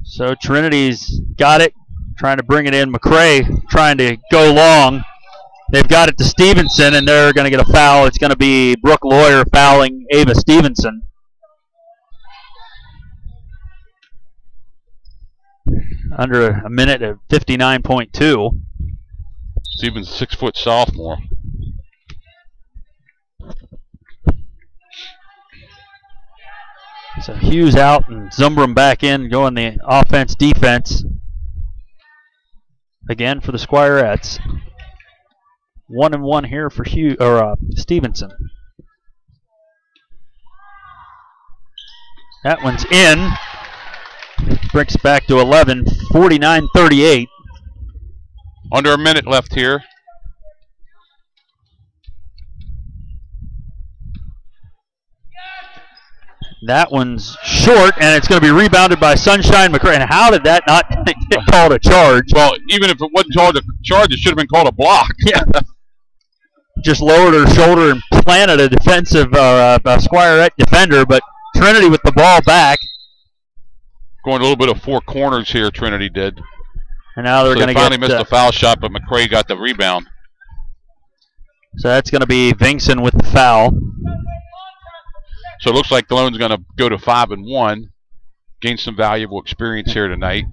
[SPEAKER 1] So Trinity's got it, trying to bring it in. McCray trying to go long. They've got it to Stevenson, and they're going to get a foul. It's going to be Brooke Lawyer fouling Ava Stevenson. Under a minute at 59.2.
[SPEAKER 4] Stevens, 6-foot sophomore.
[SPEAKER 1] So Hughes out and Zumbrum back in, going the offense-defense. Again for the Squirettes. 1-1 here for Stevenson. That one's in. Brings back to 11, 49-38.
[SPEAKER 4] Under a minute left here.
[SPEAKER 1] That one's short, and it's going to be rebounded by Sunshine McCray. And how did that not get called a charge?
[SPEAKER 4] Well, even if it wasn't called a charge, it should have been called a block.
[SPEAKER 1] Yeah. Just lowered her shoulder and planted a defensive Squirette defender, but Trinity with the ball back.
[SPEAKER 4] Going a little bit of four corners here, Trinity did.
[SPEAKER 1] And now they're going to
[SPEAKER 4] finally missed the foul shot, but McCray got the rebound.
[SPEAKER 1] So that's going to be Vingson with the foul.
[SPEAKER 4] So it looks like Delone's going to go to 5-1, gain some valuable experience here tonight.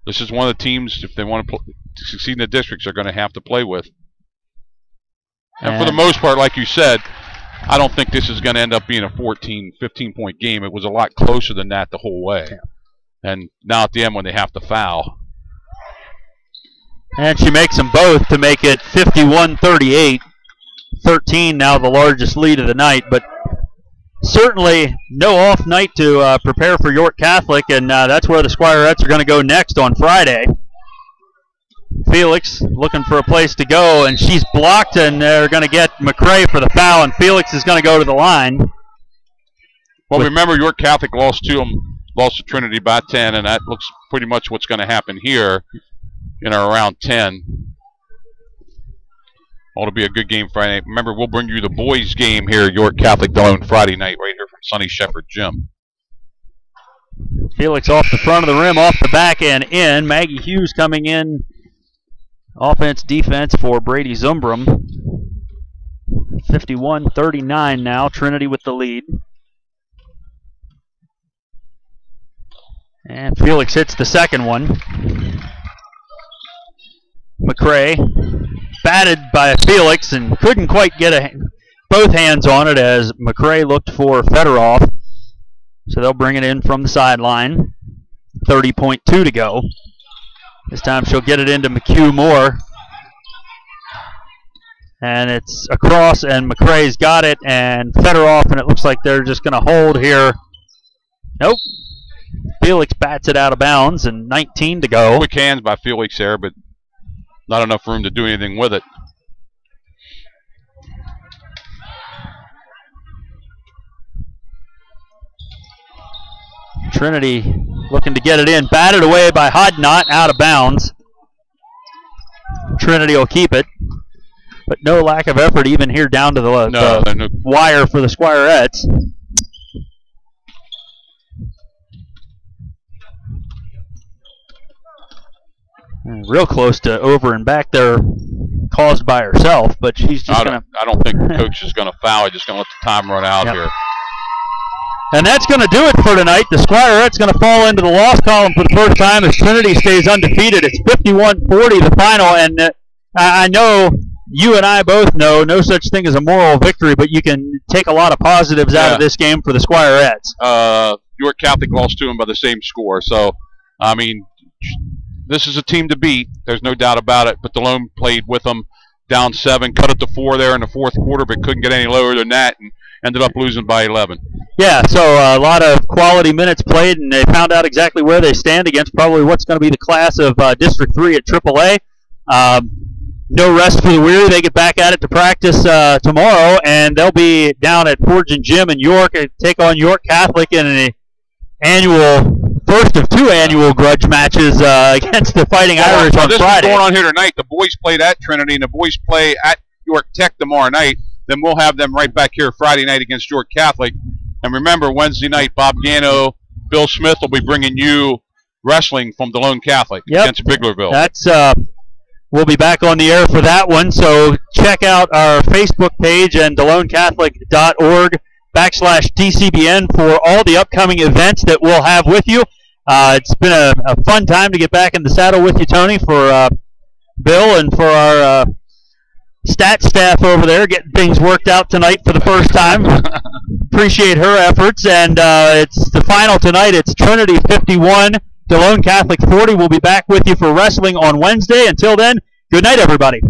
[SPEAKER 4] This is one of the teams, if they want to succeed in the districts, they're going to have to play with. And for the most part, like you said, I don't think this is going to end up being a 14, 15-point game. It was a lot closer than that the whole way. Yeah. And now at the end when they have to foul.
[SPEAKER 1] And she makes them both to make it 51-38. 13 now the largest lead of the night, but certainly no off night to prepare for York Catholic, and that's where the Squirettes are going to go next on Friday. Felix looking for a place to go, and she's blocked, and they're going to get McCray for the foul, and Felix is going to go to the line.
[SPEAKER 4] Well, remember, York Catholic lost to Trinity by 10, and that looks pretty much what's going to happen here in or around 10. Ought to be a good game Friday night. Remember, we'll bring you the boys' game here at York Catholic Delone Friday night right here from Sonny Shepherd Gym.
[SPEAKER 1] Felix off the front of the rim, off the back and in. Maggie Hughes coming in. Offense, defense for Brady Zumbrum. 51-39 now. Trinity with the lead. And Felix hits the second one. McCray batted by Felix and couldn't quite get both hands on it as McCray looked for Fedorov. So they'll bring it in from the sideline. 30.2 to go. This time she'll get it into McHugh Moore. And it's across, and McCray's got it, and Fedorov, and it looks like they're just going to hold here. Nope. Felix bats it out of bounds, and 19 to go.
[SPEAKER 4] Quick hands by Felix there, but not enough room to do anything with it.
[SPEAKER 1] Trinity looking to get it in. Batted away by Hodnott, out of bounds. Trinity will keep it. But no lack of effort even here down to the wire for the Squirettes. Real close to over and back there, caused by herself, but she's just going to...
[SPEAKER 4] I don't think the coach is going to foul. He's just going to let the time run out here.
[SPEAKER 1] And that's going to do it for tonight. The Squirettes going to fall into the loss column for the first time as Trinity stays undefeated. It's 51-40 the final, and I know you and I both know no such thing as a moral victory, but you can take a lot of positives out of this game for the Squirettes.
[SPEAKER 4] York Catholic lost to them by the same score, so, I mean, this is a team to beat. There's no doubt about it, but Delone played with them down 7, cut it to 4 there in the fourth quarter, but couldn't get any lower than that, and ended up losing by 11.
[SPEAKER 1] Yeah, so a lot of quality minutes played, and they found out exactly where they stand against probably what's going to be the class of District 3 at AAA. No rest for the weary. They get back at it to practice tomorrow, and they'll be down at Fortune Gym in York and take on York Catholic in an first of 2 annual grudge matches against the Fighting Irish on Friday.
[SPEAKER 4] This is going on here tonight. The boys played at Trinity, and the boys play at York Tech tomorrow night.
[SPEAKER 2] then we'll have them right back here Friday night against York Catholic. And remember, Wednesday night, Bob Gano, Bill Smith will be bringing you wrestling from Delone Catholic against Biglerville.
[SPEAKER 1] That's we'll be back on the air for that one. So check out our Facebook page and DeloneCatholic.org/DCBN for all the upcoming events that we'll have with you. It's been a fun time to get back in the saddle with you, Tony, for Bill and for our stat staff over there, getting things worked out tonight for the first time. Appreciate her efforts, and it's the final tonight. It's Trinity 51, Delone Catholic 40. We'll be back with you for wrestling on Wednesday. Until then, good night, everybody.